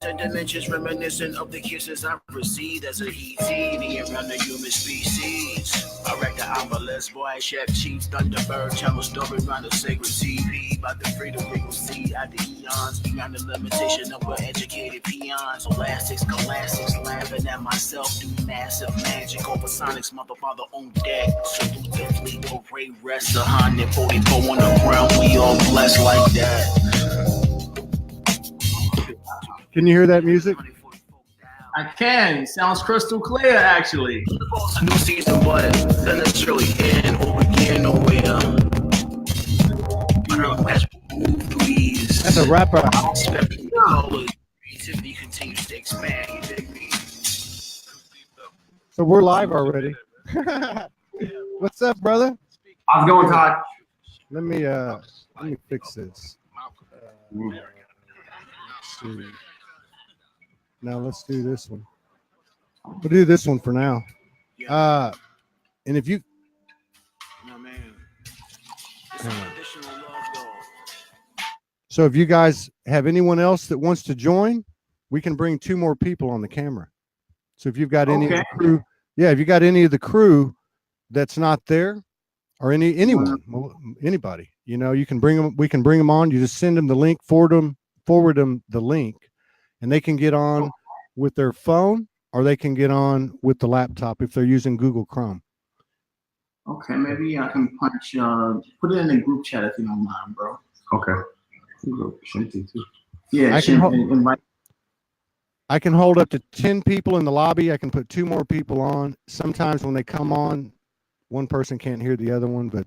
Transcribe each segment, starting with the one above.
and dimensions reminiscent of the kisses I received as a ET around the human species. I wreck the obelisk, boy, chef chief, thunderbird, tell a story around the sacred TP. About the freedom we will see at the eons, beyond the limitation of our educated peons. Elastics, classics, laughing at myself, do massive magic over Sonic's mother father on deck. Salute the fleet, parade, rest 144 on the ground, we all blessed like that. Can you hear that music? I can. Sounds crystal clear, actually. It's a new season, but then it's really in or begin nowhere. That's a rapper. Creativity continues to expand. You dig me? So we're live already. What's up, brother? How's it going, Todd? Let me fix this. Let's see. Now let's do this one. We'll do this one for now. And if you, so if you guys have anyone else that wants to join, we can bring 2 more people on the camera. So if you've got any of the crew, if you got any of the crew that's not there, or anyone, anybody, you can bring them. We can bring them on. You just send them the link, forward them the link. And they can get on with their phone, or they can get on with the laptop if they're using Google Chrome. Okay, maybe I can put it in the group chat if you don't mind, bro. Okay. Yeah, I can hold up to 10 people in the lobby. I can put 2 more people on. Sometimes when they come on, one person can't hear the other one, but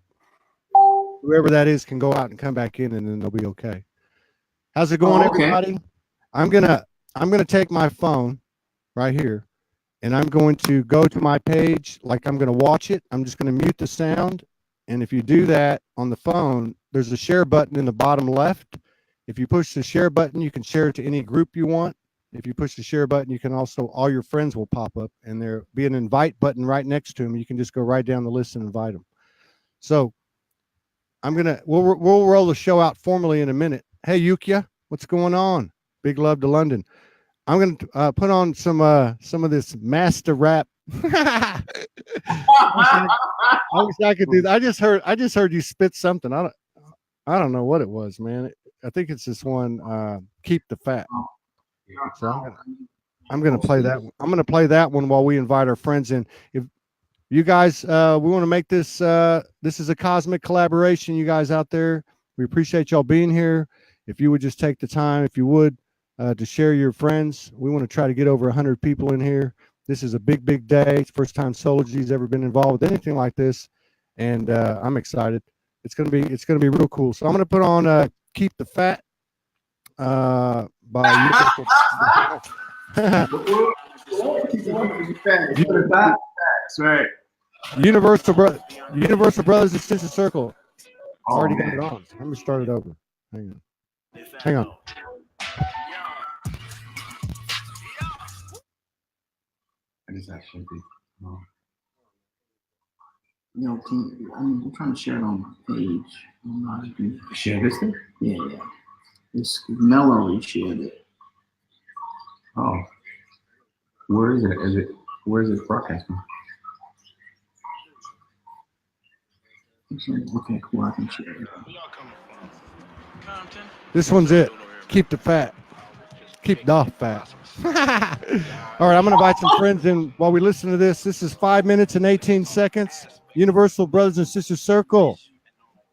whoever that is can go out and come back in, and then they'll be okay. How's it going, everybody? I'm gonna take my phone right here, and I'm going to go to my page like I'm gonna watch it. I'm just gonna mute the sound, and if you do that on the phone, there's a share button in the bottom left. If you push the share button, you can share it to any group you want. If you push the share button, you can also, all your friends will pop up, and there'll be an invite button right next to them. You can just go right down the list and invite them. So we'll roll the show out formally in a minute. Hey, Yukia, what's going on? Big love to London. I'm going to put on some of this master rap. I wish I could do that. I just heard you spit something. I don't know what it was, man. I think it's this one, Keep the Fat. So I'm going to play that one. I'm going to play that one while we invite our friends in. If you guys, we want to make this, this is a cosmic collaboration, you guys out there. We appreciate y'all being here. If you would just take the time, if you would, to share your friends. We want to try to get over 100 people in here. This is a big, big day. It's the first time Solargy's ever been involved with anything like this, and I'm excited. It's gonna be real cool. So I'm gonna put on "Keep the Fat" by That's right. Universal Brothers and Sisters Circle. Already got it on. Let me start it over. Hang on. It's actually I'm trying to share it on my page. Share this thing? Yeah. It's Melody shared it. Oh. Where is it? Where is it broadcasting? Okay, cool. I can share it. This one's it. Keep the fat. Keep the fat. All right, I'm going to invite some friends in while we listen to this. This is 5 minutes and 18 seconds. Universal Brothers and Sisters Circle.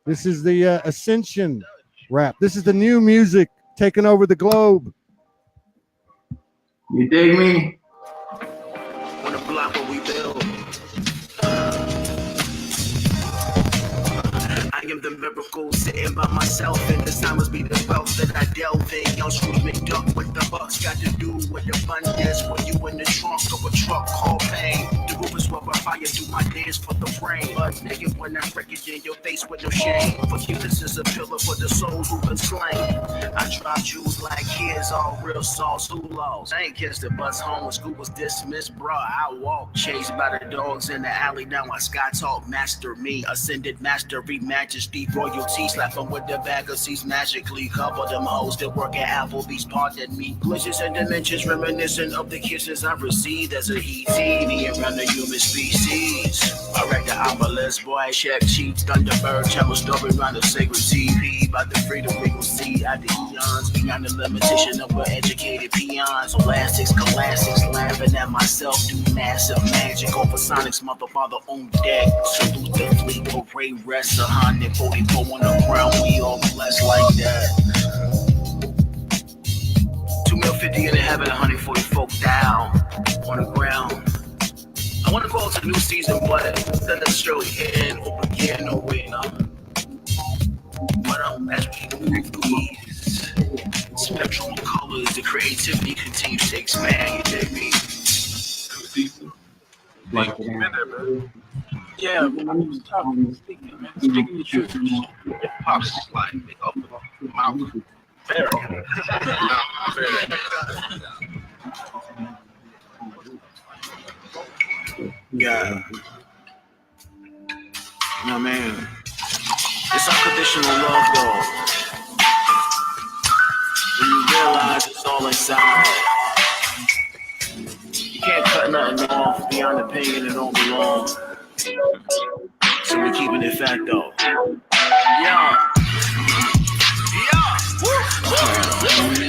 This is the Ascension rap. This is the new music taking over the globe. You dig me? On the block where we build. I am the miracle sitting by myself, and this time must be the wealth that I delve in. Young Scrooge McDuck with the bucks got to do with the fun is when you in the trunk of a truck called pain. The roof is rubber fire fire, do my dance for the rain. But naked when I break it in your face with no shame. For you, this is a pillar for the souls who've been slain. I drop jewels like kids, all real sauce, who lost? I ain't kissed the bus home when school was dismissed, bruh. I walk, chased by the dogs in the alley. Now I sky talk, master me, ascended mastery, majesty, royalty. Slap them with the bag of seeds, magically cover them hoes that work at Applebee's. Pardon me, glitches and dimensions, reminiscent of the kisses I received as a ET. Me around the human species. I wreck the obelisk, boy, chef, chief, thunderbird, tell a story around the sacred TP. About the freedom we gon' see out the eons, beyond the limitation of our educated peons. Elastics, classics, laughing at myself, do massive magic over Sonic's mother father on deck. Salute the fleet, parade rests 144 on the ground, we all blessed like that. 250 in the heaven, 144 down on the ground. I wanna go to the new season, but that necessarily end or begin or wait. But as we move these spectral colors, the creativity continues to expand. You dig me? Like, Yeah, man, I'm just talking, speaking, man. Speaking the truth. It pops like up the mouth. Fair. Yeah. No, man. It's unconditional love, though. When you realize it's all inside, you can't cut nothing off beyond the pain and it don't belong. So we're keeping it fat, though. Yeah.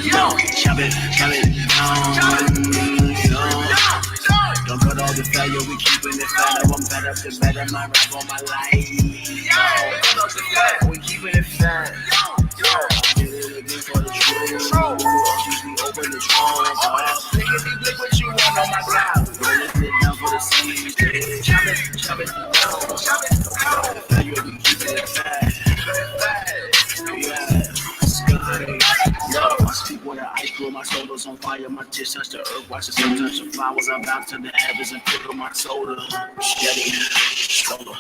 Yo, chop it down. Don't cut all the fat, yo, we keeping it fat. I'm better to better my rap on my life. Yo, cut off the fat, we keeping it fat. Yo, did it again for the truth. We open the trunk. Nigga, be big what you want on my side. Roll it down for the seeds. Chop it down. Chop it down. Yo, we keeping it fat. Yeah. Yo, I speak with an ice cream, my soda's on fire, my dish touch the earth, watch the sun touch the flowers, I bounce to the heavens and pick up my soda. Steady, soda.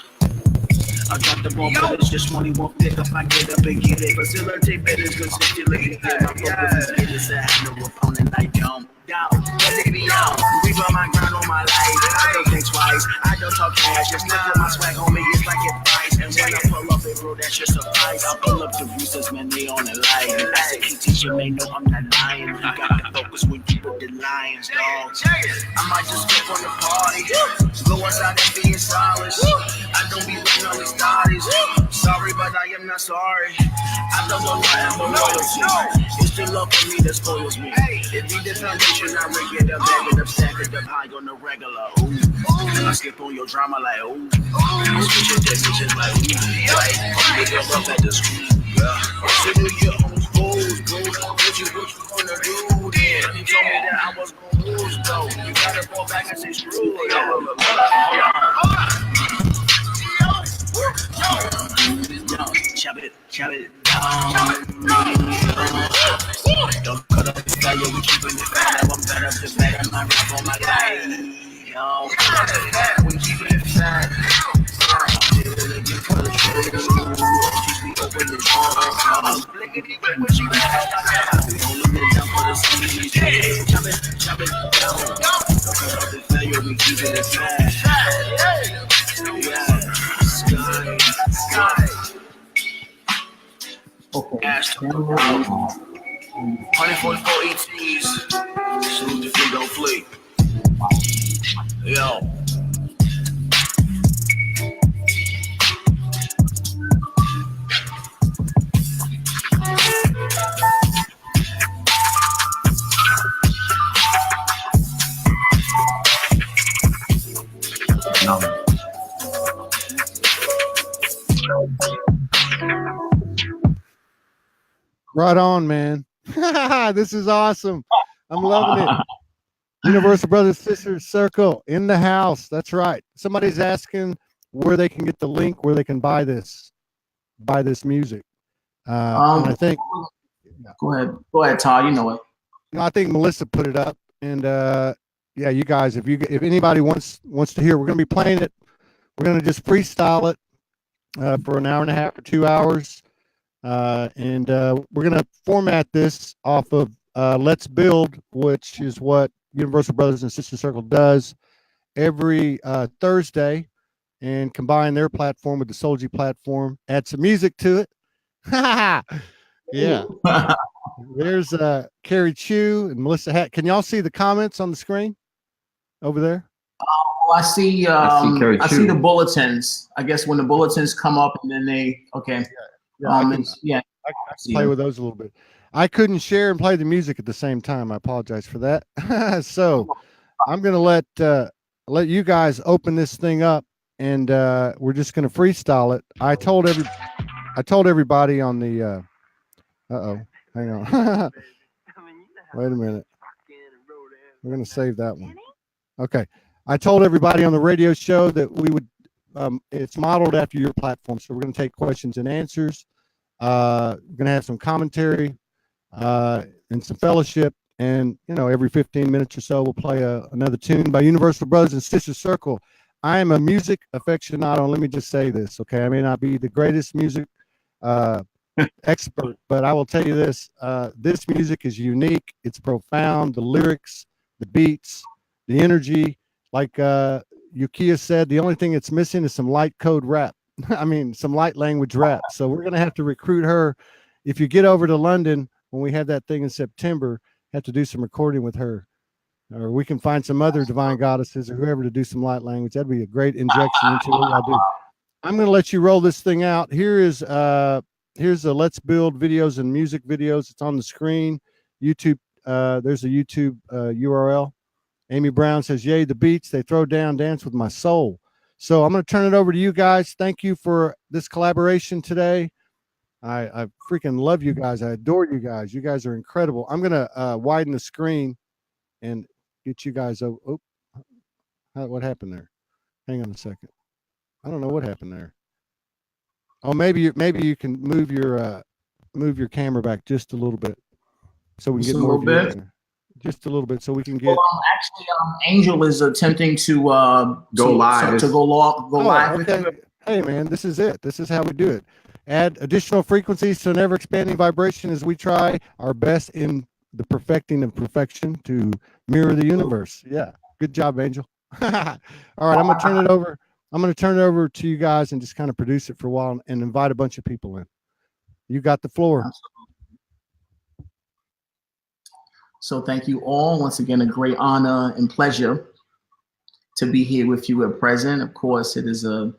I drop the ball, but it's just money won't pick up, I get up and get it. Facilitate better, consistently, my focus is business, I have no opponent like down, let it be on. We run my grind on my life, I don't think twice, I don't talk cash, just look at my swag, homie, it's like advice. And when I pull up it, bro, that's just a price. I'll pull up the roosters, man, they on the line. And as a kid teacher, man, no, I'm not lying. You got to focus when you put the lions, dog. I might just skip on the party, go outside and be in silence. I don't be waiting on these bodies. Sorry, but I am not sorry. I don't know nothing but loyalty. It's the love for me that spoils me. It be the foundation, I rig it up, bag it up, stack it up high on the regular. Ooh. I skip on your drama like, ooh. I switch your definitions like, ooh. Like, I'm nigga up at the school. So do your own goals, bro. What you gonna do then? You told me that I was gonna lose, though. You gotta fall back and say screw it. Chop it down. Don't cut up the fire, we keeping it fat. I'm better to better my rap on my life. Yo, we keeping it fat. Did it again for the truth. Keep me open the door. Blickety blick what you have. Holding it down for the seas. Chop it down. Don't cut up the fire, we keeping it fat. Yeah, sky. okay. Ash, 144 ETs. Salute the fleet, don't flee. Yo. Right on, man. This is awesome. I'm loving it. Universal Brothers Sisters Circle in the house. That's right. Somebody's asking where they can get the link, where they can buy this music. And I think Go ahead, Todd. You know it. I think Melissa put it up, and yeah, you guys, if anybody wants to hear, we're going to be playing it. We're going to just freestyle it for an hour and a half or 2 hours. And we're going to format this off of Let's Build, which is what Universal Brothers and Sister Circle does every Thursday, and combine their platform with the Soul G platform, add some music to it. Yeah. There's Carrie Chu and Melissa Hatt. Can y'all see the comments on the screen over there? Oh, I see the bulletins. I guess when the bulletins come up and then they, okay. I can play with those a little bit. I couldn't share and play the music at the same time. I apologize for that. So I'm going to let you guys open this thing up, and we're just going to freestyle it. I told everybody on the hang on. Wait a minute. We're going to save that one. Okay. I told everybody on the radio show that we would it's modeled after your platform. So we're going to take questions and answers. We're going to have some commentary and some fellowship. And, every 15 minutes or so, we'll play another tune by Universal Brothers and Sister Circle. I am a music aficionado. Let me just say this, okay? I may not be the greatest music expert, but I will tell you this. This music is unique. It's profound. The lyrics, the beats, the energy. Like Yukiya said, the only thing it's missing is some light code rap. I mean, some light language rap. So we're going to have to recruit her. If you get over to London, when we have that thing in September, have to do some recording with her. Or we can find some other divine goddesses or whoever to do some light language. That'd be a great injection into what I do. I'm going to let you roll this thing out. Here's the Let's Build videos and music videos. It's on the screen. YouTube. There's a YouTube URL. Amy Brown says, "Yay, the beats. They throw down, dance with my soul." So I'm going to turn it over to you guys. Thank you for this collaboration today. I freaking love you guys. I adore you guys. You guys are incredible. I'm going to widen the screen and get you guys over. Oh, what happened there? Hang on a second. I don't know what happened there. Oh, maybe you can move your camera back just a little bit so we can get more of you. Just a little bit so we can get. Well, actually, Angel is attempting to go live. Okay. Hey, man, this is it. This is how we do it. Add additional frequencies to an ever-expanding vibration as we try our best in the perfecting of perfection to mirror the universe. Yeah, good job, Angel. All right, I'm gonna turn it over. I'm gonna turn it over to you guys and just kind of produce it for a while and invite a bunch of people in. You got the floor. So thank you all. Once again, a great honor and pleasure to be here with you at present. Of course, it is an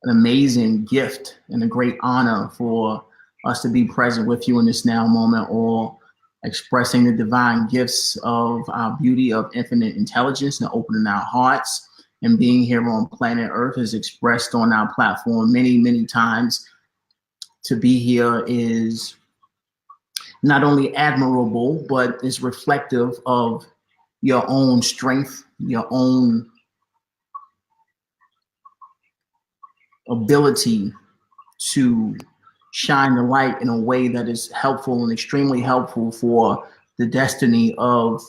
amazing gift and a great honor for us to be present with you in this now moment, all expressing the divine gifts of our beauty of infinite intelligence and opening our hearts. And being here on planet Earth is expressed on our platform many, many times. To be here is not only admirable, but is reflective of your own strength, your own ability to shine the light in a way that is helpful and extremely helpful for the destiny of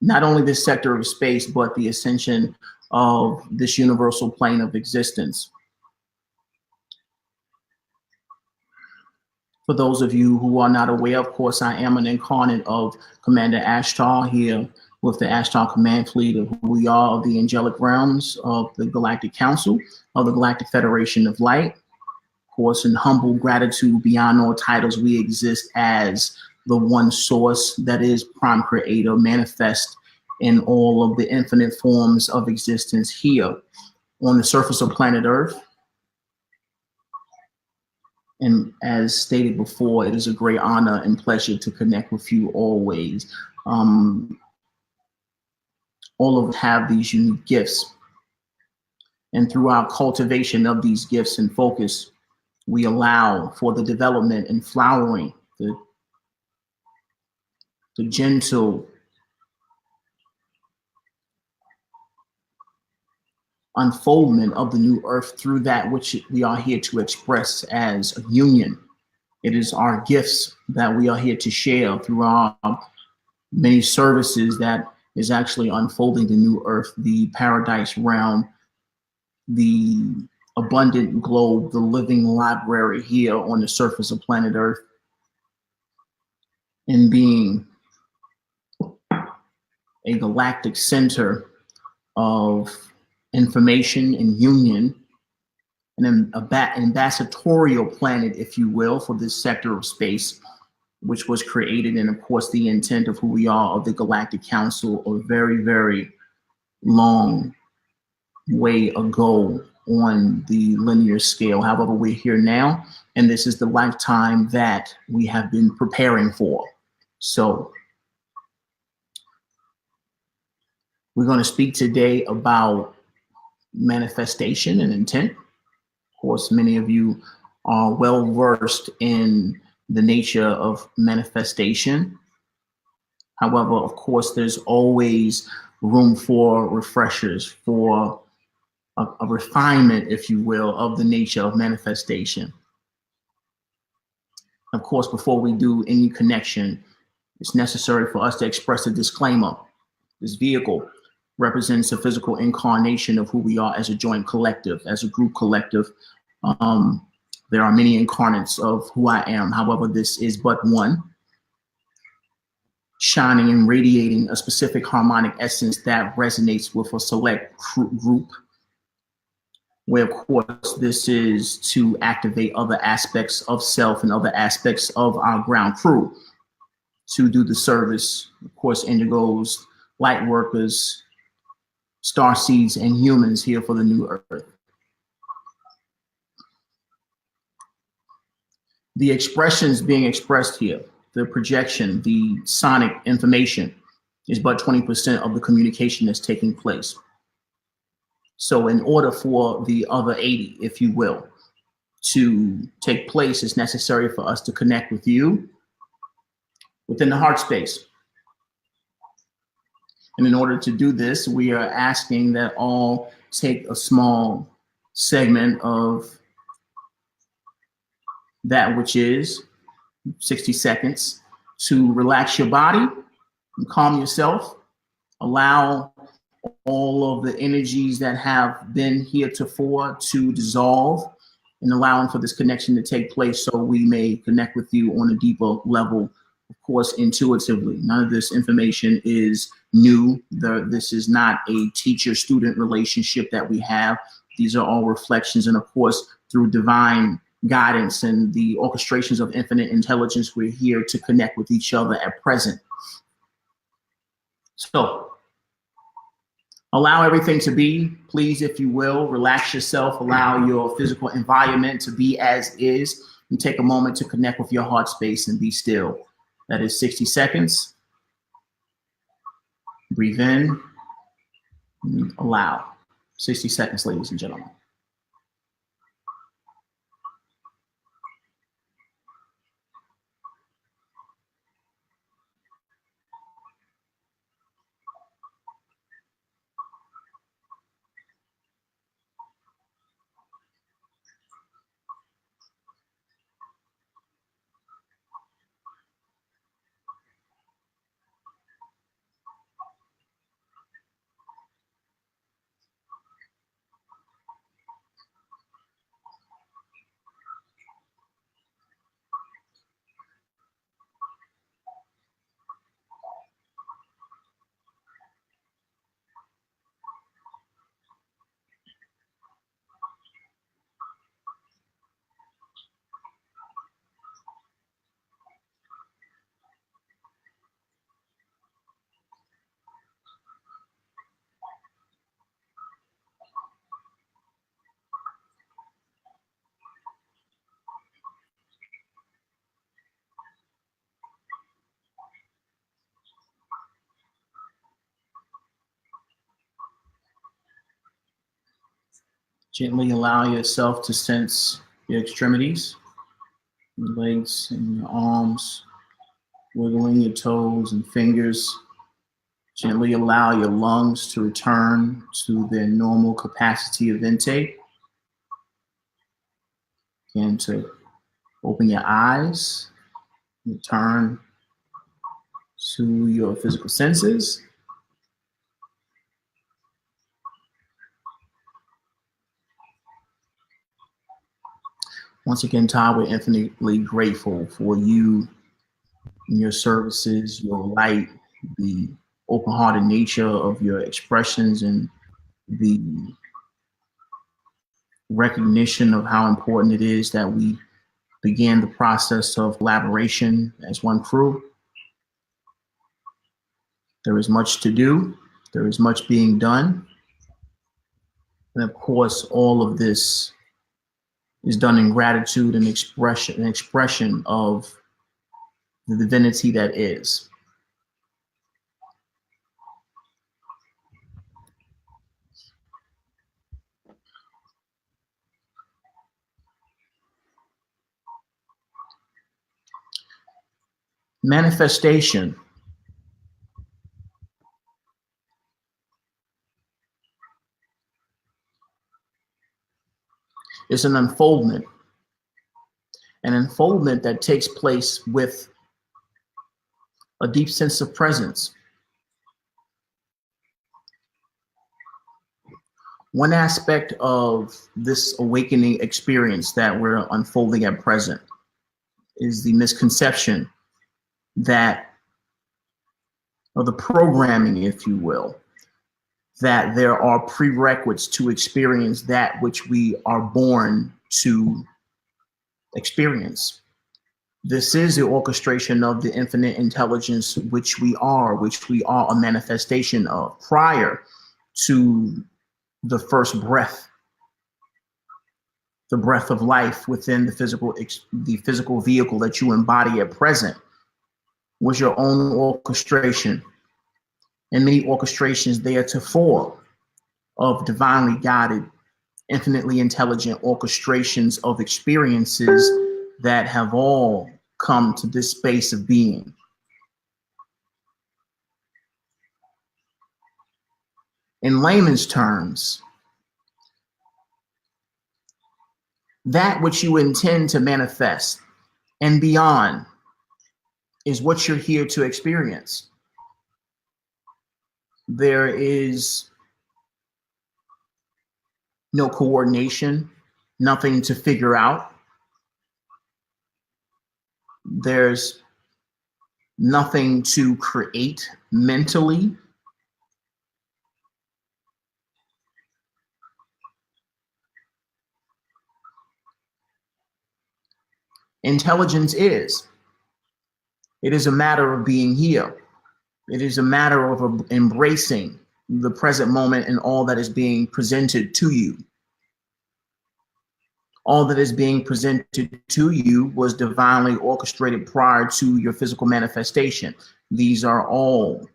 not only this sector of space, but the ascension of this universal plane of existence. For those of you who are not aware, of course, I am an incarnate of Commander Ashtar here with the Ashtar Command Fleet of who we are of the angelic realms of the Galactic Council of the Galactic Federation of Light. Of course, in humble gratitude beyond all titles, we exist as the one source that is Prime Creator, manifest in all of the infinite forms of existence here on the surface of planet Earth. And as stated before, it is a great honor and pleasure to connect with you always. All of us have these unique gifts. And through our cultivation of these gifts and focus, we allow for the development and flowering, the gentle unfoldment of the new earth through that which we are here to express as a union. It is our gifts that we are here to share through our many services that is actually unfolding the new earth, the paradise realm, the abundant globe, the living library here on the surface of planet Earth, and being a galactic center of information and union, and an ambassadorial planet, if you will, for this sector of space, which was created, and of course the intent of who we are, of the Galactic Council, a very, very long way ago on the linear scale. However, we're here now, and this is the lifetime that we have been preparing for. So we're going to speak today about manifestation and intent. Of course, many of you are well versed in the nature of manifestation. However, of course, there's always room for refreshers, for a refinement, if you will, of the nature of manifestation. Of course, before we do any connection, it's necessary for us to express a disclaimer. This vehicle represents a physical incarnation of who we are as a joint collective, as a group collective. There are many incarnates of who I am. However, this is but one, shining and radiating a specific harmonic essence that resonates with a select group, where, of course, this is to activate other aspects of self and other aspects of our ground crew to do the service. Of course, indigos, light workers, star seeds, and humans here for the new earth. The expressions being expressed here, the projection, the sonic information, is but 20% of the communication that's taking place. So in order for the other 80, if you will, to take place, it's necessary for us to connect with you within the heart space. And in order to do this, we are asking that all take a small segment of that which is 60 seconds to relax your body and calm yourself. Allow all of the energies that have been heretofore to dissolve, and allowing for this connection to take place so we may connect with you on a deeper level, of course, intuitively. None of this information is new. This is not a teacher-student relationship that we have. These are all reflections, and of course, through divine guidance and the orchestrations of infinite intelligence, we're here to connect with each other at present. So allow everything to be, please, if you will. Relax yourself, allow your physical environment to be as is, and take a moment to connect with your heart space and be still. That is 60 seconds. Breathe in, and allow. 60 seconds, ladies and gentlemen. Gently allow yourself to sense your extremities, your legs and your arms, wiggling your toes and fingers. Gently allow your lungs to return to their normal capacity of intake. Again, to open your eyes, return to your physical senses. Once again, Todd, we're infinitely grateful for you and your services, your light, the open-hearted nature of your expressions, and the recognition of how important it is that we began the process of collaboration as one crew. There is much to do. There is much being done. And of course, all of this is done in gratitude and expression of the divinity that is. Manifestation is an unfoldment that takes place with a deep sense of presence. One aspect of this awakening experience that we're unfolding at present is the misconception that, or the programming, if you will, that there are prerequisites to experience that which we are born to experience. This is the orchestration of the infinite intelligence, which we are a manifestation of prior to the first breath, the breath of life within the physical vehicle that you embody at present was your own orchestration, and many orchestrations theretofore of divinely guided, infinitely intelligent orchestrations of experiences that have all come to this space of being. In layman's terms, that which you intend to manifest and beyond is what you're here to experience. There is no coordination, nothing to figure out. There's nothing to create mentally. Intelligence is. It is a matter of being here. It is a matter of embracing the present moment and all that is being presented to you. All that is being presented to you was divinely orchestrated prior to your physical manifestation. These are all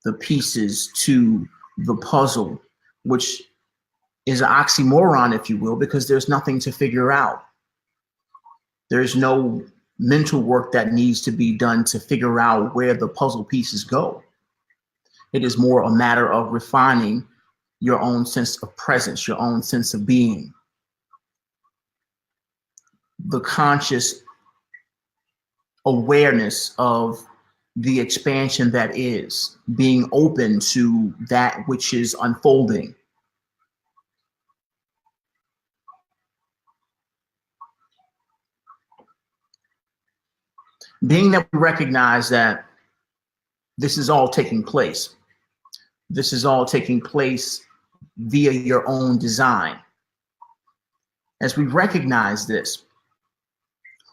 the pieces to the puzzle, which is an oxymoron, if you will, because there's nothing to figure out. There's no mental work that needs to be done to figure out where the puzzle pieces go. It is more a matter of refining your own sense of presence, your own sense of being. The conscious awareness of the expansion that is, being open to that which is unfolding. Being that we recognize that this is all taking place. This is all taking place via your own design. As we recognize this,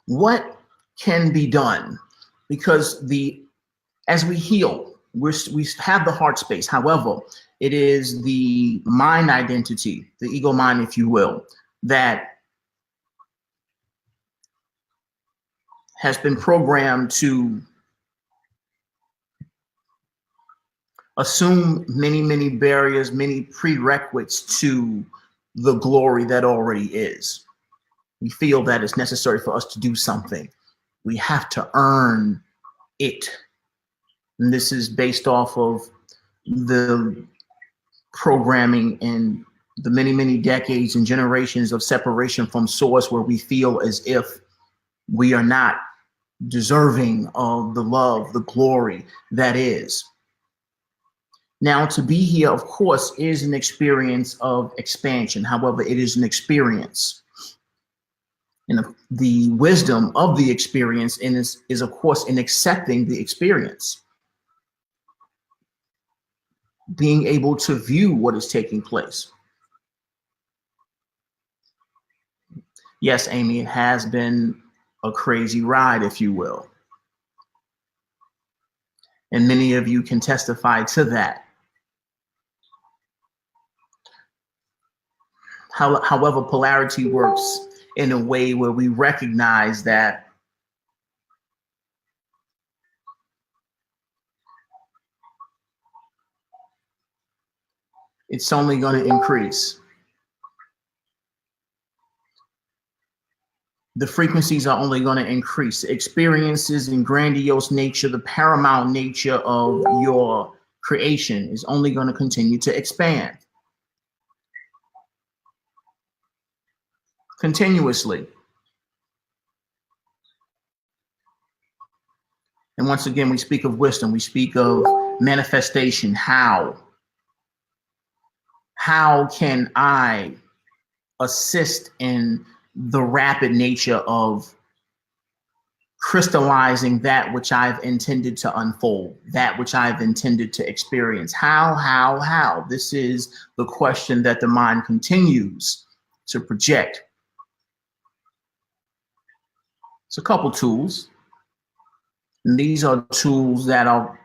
what can be done? Because as we heal, we have the heart space. However, it is the mind identity, the ego mind, if you will, that has been programmed to assume many, many barriers, many prerequisites to the glory that already is. We feel that it's necessary for us to do something. We have to earn it. And this is based off of the programming and the many, many decades and generations of separation from source, where we feel as if we are not deserving of the love, the glory that is. Now, to be here, of course, is an experience of expansion. However, it is an experience. And the wisdom of the experience is of course in accepting the experience, being able to view what is taking place. Yes, Amy, it has been a crazy ride, if you will. And many of you can testify to that. However, polarity works in a way where we recognize that it's only going to increase. The frequencies are only going to increase. Experiences and grandiose nature, the paramount nature of your creation is only going to continue to expand continuously. And once again, we speak of wisdom, we speak of manifestation. How can I assist in the rapid nature of crystallizing that which I've intended to unfold, that which I've intended to experience? How? This is the question that the mind continues to project. It's a couple tools, and these are tools that are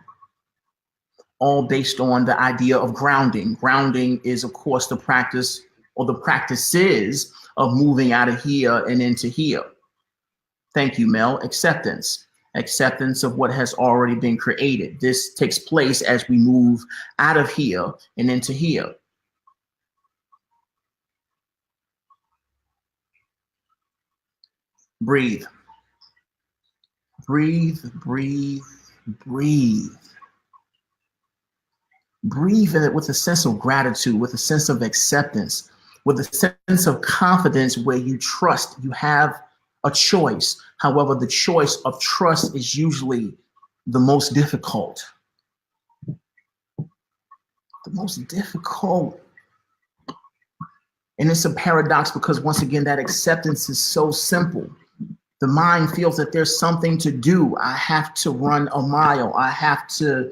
all based on the idea of grounding. Grounding is, of course, the practice or the practices of moving out of here and into here. Thank you, Mel. Acceptance of what has already been created. This takes place as we move out of here and into here. Breathe. Breathe, breathe, breathe. Breathe in it with a sense of gratitude, with a sense of acceptance, with a sense of confidence where you trust you have a choice. However, the choice of trust is usually the most difficult. The most difficult. And it's a paradox because once again, that acceptance is so simple. The mind feels that there's something to do. I have to run a mile. I have to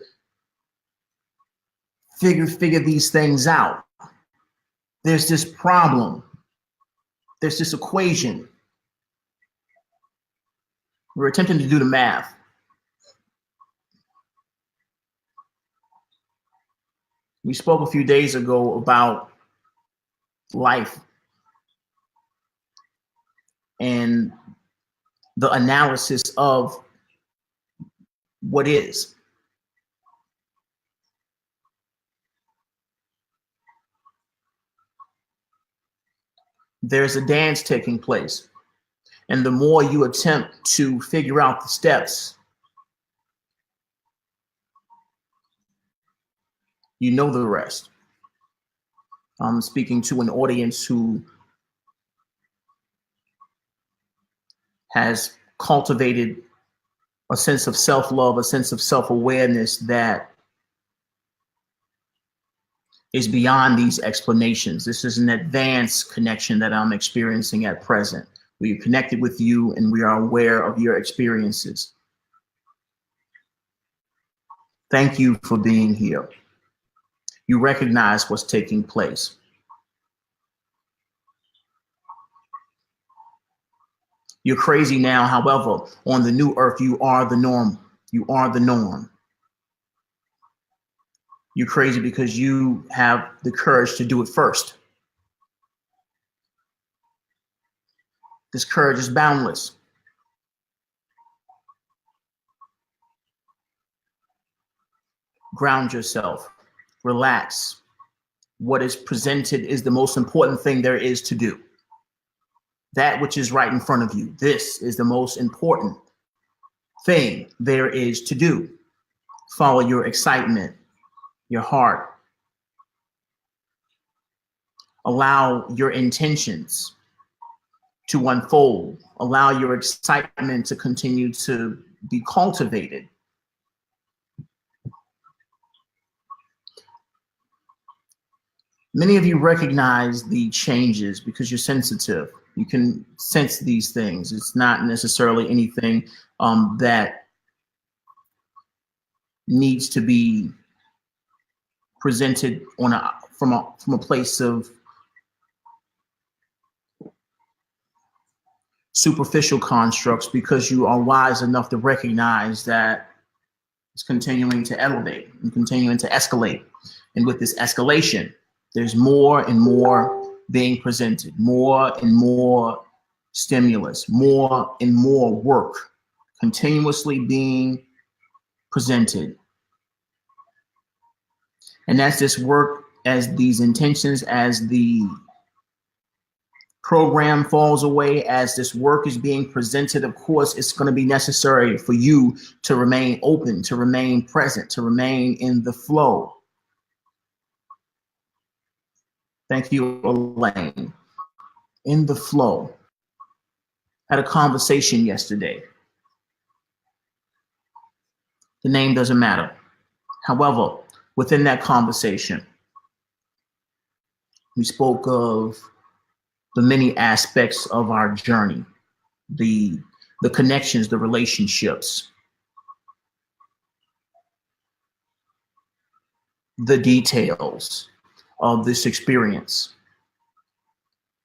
figure these things out. There's this problem. There's this equation. We're attempting to do the math. We spoke a few days ago about life and the analysis of what is. There's a dance taking place. And the more you attempt to figure out the steps, you know the rest. I'm speaking to an audience who has cultivated a sense of self-love, a sense of self-awareness that is beyond these explanations. This is an advanced connection that I'm experiencing at present. We are connected with you and we are aware of your experiences. Thank you for being here. You recognize what's taking place. You're crazy now. However, on the new earth, you are the norm. You are the norm. You're crazy because you have the courage to do it first. This courage is boundless. Ground yourself. Relax. What is presented is the most important thing there is to do. That which is right in front of you. This is the most important thing there is to do. Follow your excitement, your heart. Allow your intentions to unfold. Allow your excitement to continue to be cultivated. Many of you recognize the changes because you're sensitive. You can sense these things. It's not necessarily anything that needs to be presented from a place of superficial constructs, because you are wise enough to recognize that it's continuing to elevate and continuing to escalate. And with this escalation, there's more and more being presented, more and more stimulus, more and more work continuously being presented. And as this work, as these intentions, as the program falls away, as this work is being presented, of course, it's going to be necessary for you to remain open, to remain present, to remain in the flow. Thank you, Elaine. In the flow. Had a conversation yesterday. The name doesn't matter. However, within that conversation, we spoke of the many aspects of our journey, the connections, the relationships, the details of this experience.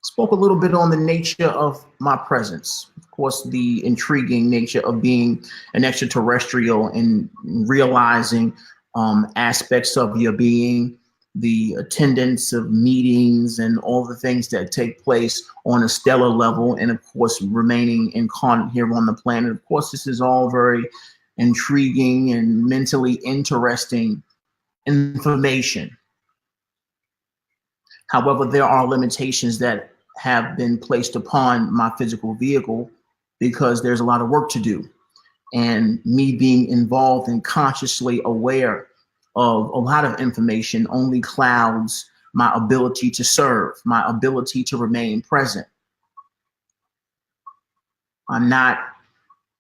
Spoke a little bit on the nature of my presence. Of course, the intriguing nature of being an extraterrestrial and realizing aspects of your being, the attendance of meetings and all the things that take place on a stellar level, and of course, remaining incarnate here on the planet. Of course, this is all very intriguing and mentally interesting information. However, there are limitations that have been placed upon my physical vehicle because there's a lot of work to do. And me being involved and consciously aware of a lot of information only clouds my ability to serve, my ability to remain present. I'm not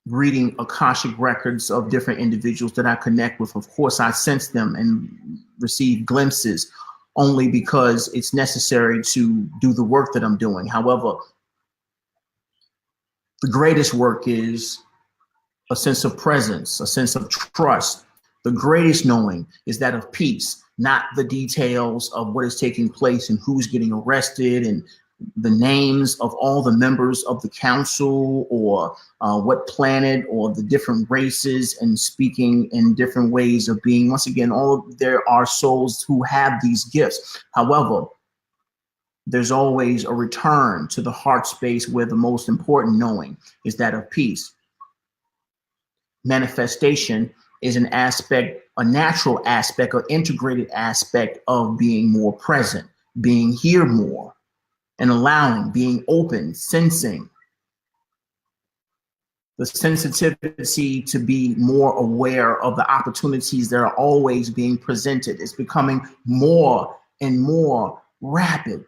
reading Akashic records of different individuals that I connect with. Of course, I sense them and receive glimpses only because it's necessary to do the work that I'm doing. However, the greatest work is a sense of presence, a sense of trust. The greatest knowing is that of peace, not the details of what is taking place and who's getting arrested and the names of all the members of the council or what planet or the different races and speaking in different ways of being. Once again, there are souls who have these gifts. However, there's always a return to the heart space where the most important knowing is that of peace. Manifestation is an aspect, a natural aspect, or integrated aspect of being more present, being here more, and allowing, being open, sensing. The sensitivity to be more aware of the opportunities that are always being presented is becoming more and more rapid.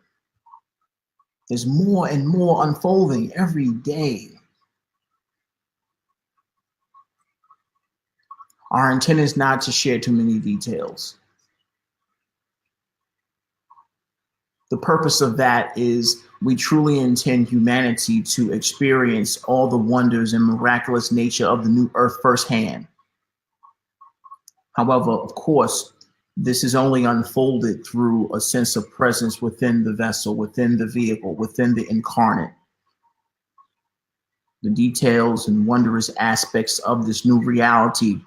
There's more and more unfolding every day. Our intent is not to share too many details. The purpose of that is we truly intend humanity to experience all the wonders and miraculous nature of the new earth firsthand. However, of course, this is only unfolded through a sense of presence within the vessel, within the vehicle, within the incarnate. The details and wondrous aspects of this new reality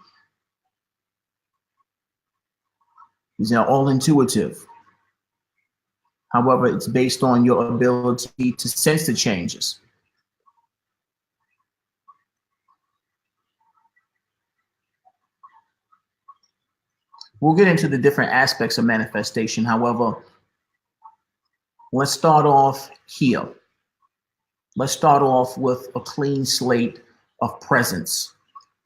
is now all intuitive. However, it's based on your ability to sense the changes. We'll get into the different aspects of manifestation. However, let's start off here. Let's start off with a clean slate of presence.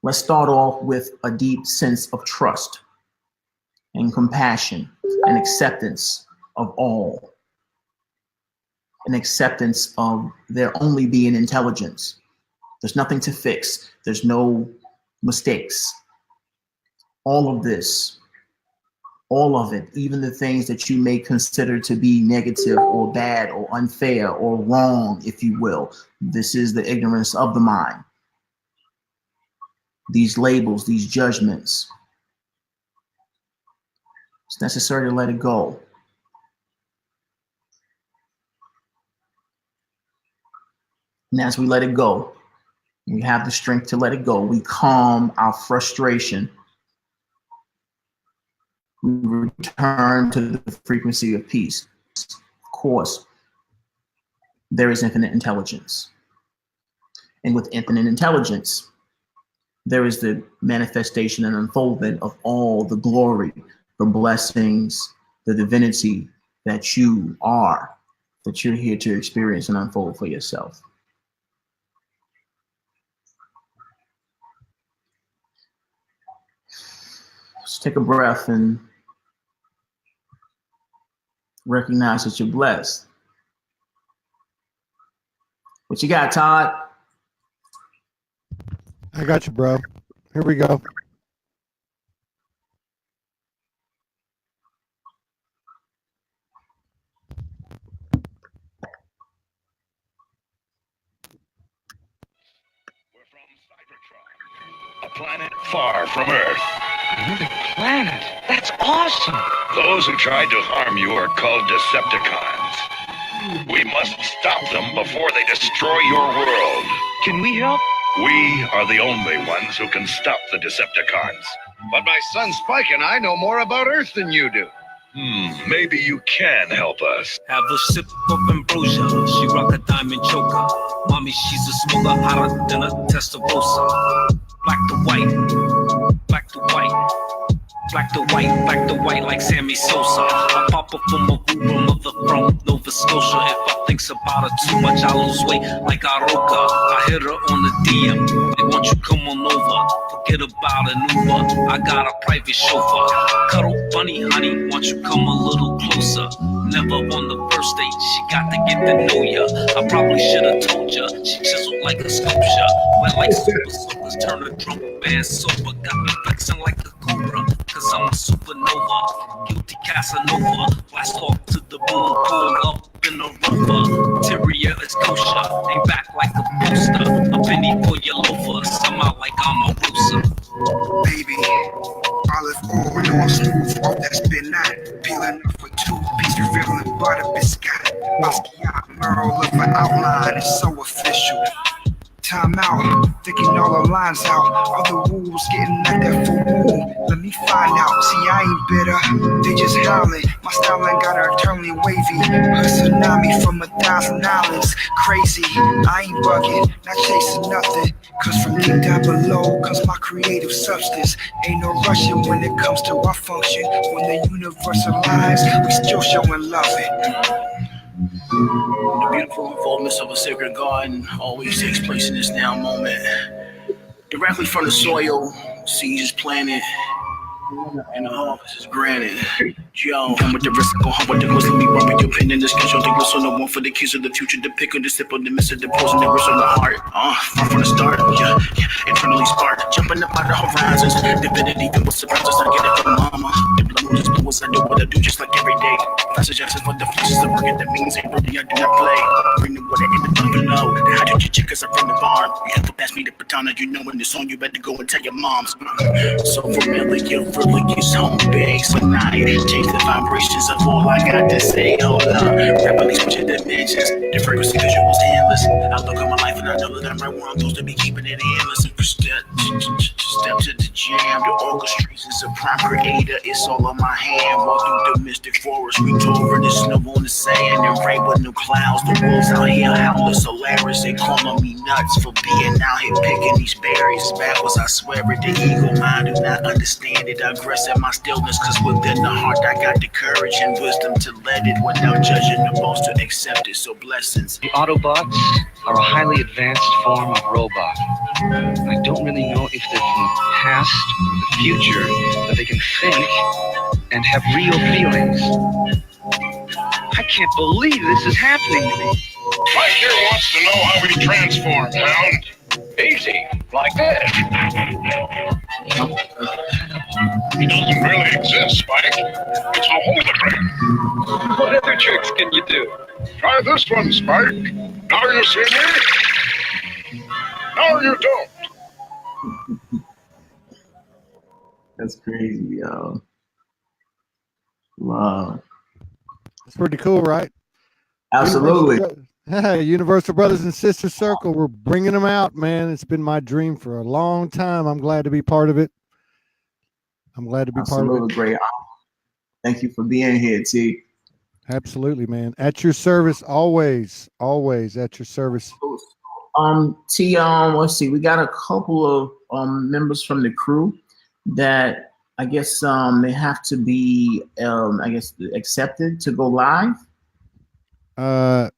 Let's start off with a deep sense of trust and compassion and acceptance of all. An acceptance of there only being intelligence. There's nothing to fix. There's no mistakes. All of this All of it, even the things that you may consider to be negative or bad or unfair or wrong, if you will. This is the ignorance of the mind. These labels, these judgments. It's necessary to let it go. And as we let it go, we have the strength to let it go. We calm our frustration. We return to the frequency of peace. Of course, there is infinite intelligence. And with infinite intelligence, there is the manifestation and unfoldment of all the glory, the blessings, the divinity that you are, that you're here to experience and unfold for yourself. Just take a breath and recognize that you're blessed. What you got, Todd? I got you, bro. Here we go. A planet far from Earth. Another planet? That's awesome! Those who tried to harm you are called Decepticons. We must stop them before they destroy your world. Can we help? We are the only ones who can stop the Decepticons. But my son Spike and I know more about Earth than you do. Maybe you can help us. Have a sip of ambrosia. She rock a diamond choker. Mommy, she's a smoker hotter than a Testarossa. Black to white, black to white. Black to white like Sammy Sosa. I pop up from a room of the throne, Nova Scotia. If I thinks about her too much, I lose weight like Aroka. I hit her on the DM. Hey, won't you come on over? Forget about an Uber. I got a private chauffeur. Cuddle funny, honey, won't you come a little closer? Never on the first date, she got to get to know ya. I probably should have told ya. She chiseled like a sculpture. Wet like super soakers, turn a drunk band sober. Got me flexing like a cobra. Cause I'm a supernova, guilty Casanova. Blast off to the moon, pull up in a rover. Interior is kosher, ain't back like a poster. A penny for your loafer, somehow like I'm a rooster. Baby, olive oil on smooth, all that's been out. Peeling off for 2 pieces, revealing butter biscuit. Basquiat, Merle of an outline, it's so official. Time out, thinking all the lines out. All the wolves getting at that full moon. Let me find out. See, I ain't bitter, they just howling. My styling got her eternally wavy. A tsunami from 1,000 islands. Crazy, I ain't bugging, not chasing nothing. Cause from deep down below comes my creative substance. Ain't no rushing when it comes to our function. When the universe aligns, we still showing loving. The beautiful unfoldments of a sacred garden always takes place in this now moment. Directly from the soil, seeds is planted, and the harvest is granted. Yo, come with the risk, go home with the wisdom, be rubbing your pen in the schedule. The whistle, no one for the keys of the future, the pick of the sip of the miss of the poison, the whistle, the heart. Far from the start, yeah, eternally spark, jumping up out the horizons. Divinity, even with surprises, I get it from mama. The blood just do I do what I do, just like every day. Passage access for the flashes of work, that means ain't really, I do not play. Bring the water in the below, the hydrogen chickens are from the barn. You have to pass me the baton, you know when it's on, you better go and tell your moms. So familiar, really is home base. When I change the vibrations of all I got to say, hold up. Rapidly switching dimensions, the frequency visuals endless. I look at my life and I know that I'm right where I'm supposed to be, keeping it endless. And step to the jam, the orchestrations of prime creator, it's all on my hand. Walk through the mystic forest, we over the snow on the sand, and rain with no clouds. The wolves out here howless, hilarious. They calling me nuts for being out here picking these berries. Backwards, I swear it. The ego mind do not understand it. I aggress at my stillness, cause within the heart I got the courage and wisdom to let it, without judging the most, to accept it. So blessings. The Autobots are a highly advanced form of robot. I don't really know if they're from the past or the future, but they can think and have real feelings. I can't believe this is happening to me. Mike here wants to know how we transform, Hound. Easy, like this. He doesn't really exist, Spike. It's a hologram. What other tricks can you do? Try this one, Spike. Now you see me. Now you don't. That's crazy, yo. Wow. It's pretty cool, right? Absolutely. Universal Brothers and Sisters Circle. We're bringing them out, man. It's been my dream for a long time. I'm glad to be part of it. I'm glad to be part of it. Great. Thank you for being here, T. Absolutely, man. At your service, always, always at your service. T, let's see. We got a couple of members from the crew that I guess they have to be accepted to go live. No.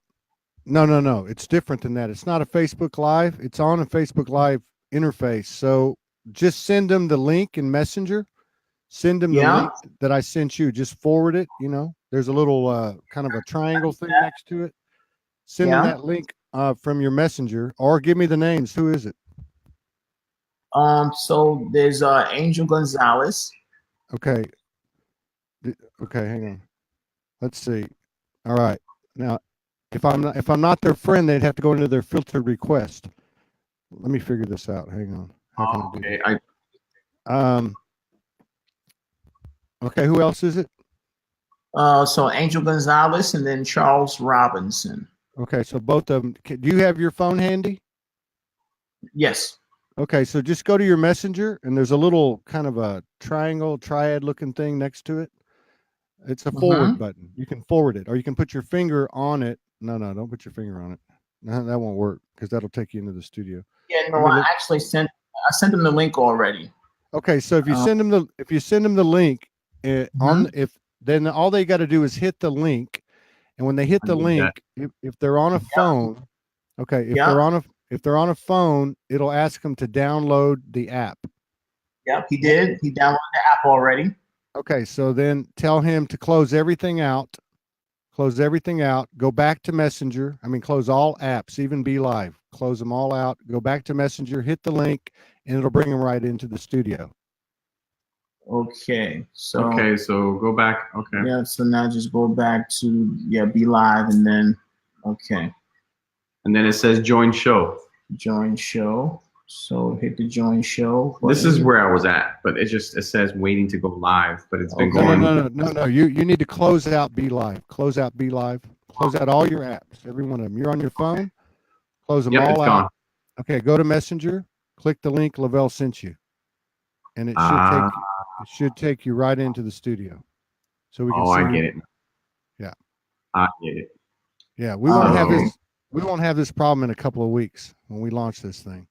It's different than that. It's not a Facebook Live. It's on a Facebook Live interface. So just send them the link in Messenger. Send them the link that I sent you. Just forward it. You know, there's a little kind of a triangle thing next to it. Send them that link from your Messenger, or give me the names. Who is it? So there's Angel Gonzalez. Okay. Okay, hang on. Let's see. All right. Now, if I'm not their friend, they'd have to go into their filtered request. Let me figure this out. Hang on. How can I do that? Okay, who else is it? So Angel Gonzalez and then Charles Robinson. Okay, so both of them. Do you have your phone handy? Yes. Okay, so just go to your Messenger, and there's a little kind of a triangle, triad-looking thing next to it. It's a forward button. You can forward it, or you can put your finger on it. No, don't put your finger on it. No, that won't work because that'll take you into the studio. Yeah, no, I sent them the link already. Okay, so if you send them the link then all they got to do is hit the link, and when they hit the link, if they're on a phone, okay, if they're on a phone, it'll ask them to download the app. Yep, he did. He downloaded the app already. Okay, so then tell him to close everything out. Close everything out. Go back to Messenger. I mean, close all apps, even Be Live. Close them all out. Go back to Messenger, hit the link, and it'll bring them right into the studio. Okay, so go back. Okay. Yeah, so now just go back to Be Live, and then and then it says join show. Join show. So hit the join show button. This is where I was at, but it says waiting to go live, but it's been going. No. You need to close out Be Live. Close out Be Live. Close out all your apps, every one of them. You're on your phone. Close them all out. Gone. Okay, go to Messenger. Click the link Lavelle sent you, and it should take you right into the studio, so we can. I get it. Yeah, I get it. Yeah, we won't have this. We won't have this problem in a couple of weeks when we launch this thing.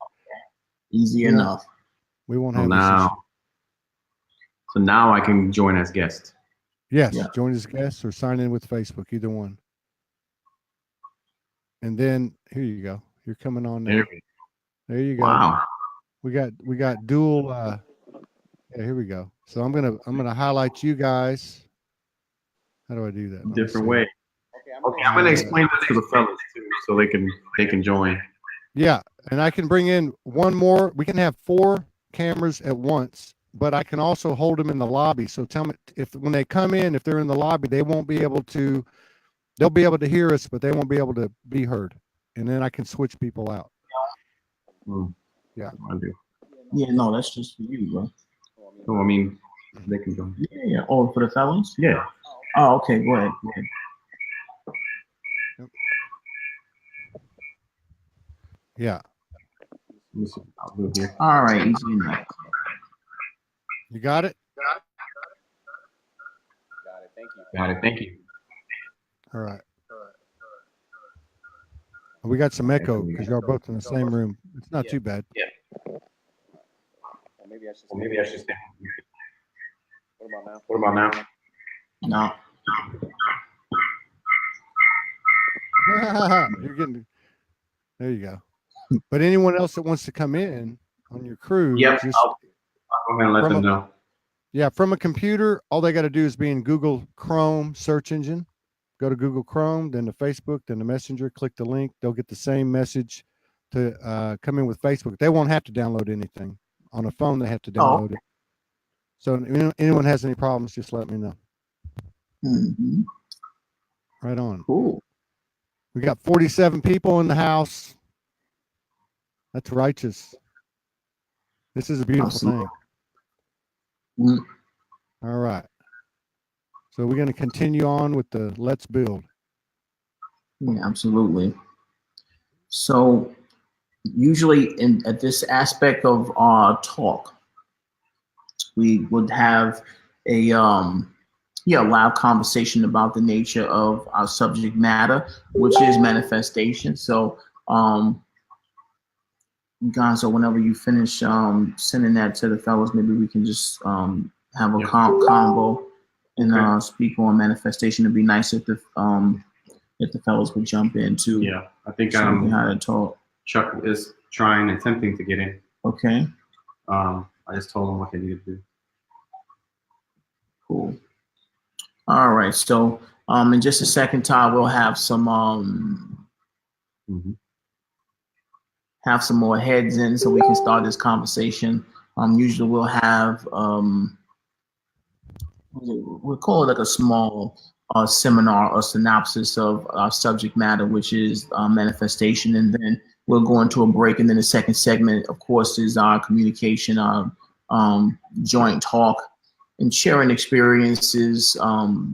Easy enough. We won't have this issue. So now I can join as guest. Yes, join as guest or sign in with Facebook, either one. And then here you go. You're coming on now. There you go. Wow. We got dual. Here we go. So I'm gonna highlight you guys. How do I do that? Different way. Okay, I'm gonna explain this to the fellas too, so they can join. Yeah, and I can bring in one more. We can have 4 cameras at once, but I can also hold them in the lobby. So tell me when they come in, if they're in the lobby, they won't be able to. They'll be able to hear us, but they won't be able to be heard. And then I can switch people out. Yeah, I do. Yeah, no, that's just for you, bro. Oh, I mean, they can join. Yeah. Oh, for the fellas? Yeah. Oh, okay. Go ahead. Yep. Yeah. I'll do it here. All right, easy enough. You got it? Got it. Thank you. All right. We got some echo because y'all both in the same room. It's not too bad. Yeah. Maybe I should stay. What about now? No. You're getting. There you go. But anyone else that wants to come in on your crew, I'll go ahead and let them know. Yeah, from a computer, all they got to do is be in Google Chrome search engine. Go to Google Chrome, then to Facebook, then to Messenger. Click the link. They'll get the same message to come in with Facebook. They won't have to download anything on a phone. They have to download it. So anyone has any problems, just let me know. Mm-hmm. Right on. Cool. We got 47 people in the house. That's righteous. This is a beautiful thing. Mm-hmm. All right. So we're going to continue on with the let's build. Yeah, absolutely. So usually at this aspect of our talk, we would have a live conversation about the nature of our subject matter, which is manifestation. So Gonzo, whenever you finish sending that to the fellows, maybe we can just have a combo and speak on manifestation. It'd be nice if the fellows would jump in too. Yeah, I think so how to talk. Chuck is attempting to get in. Okay. I just told him what they need to do. Cool. All right. So in just a second, Todd, we'll have some have some more heads in so we can start this conversation. Usually we'll have we'll call it like a small seminar or synopsis of our subject matter, which is manifestation, and then we'll go into a break, and then the second segment, of course, is our communication, our joint talk, and sharing experiences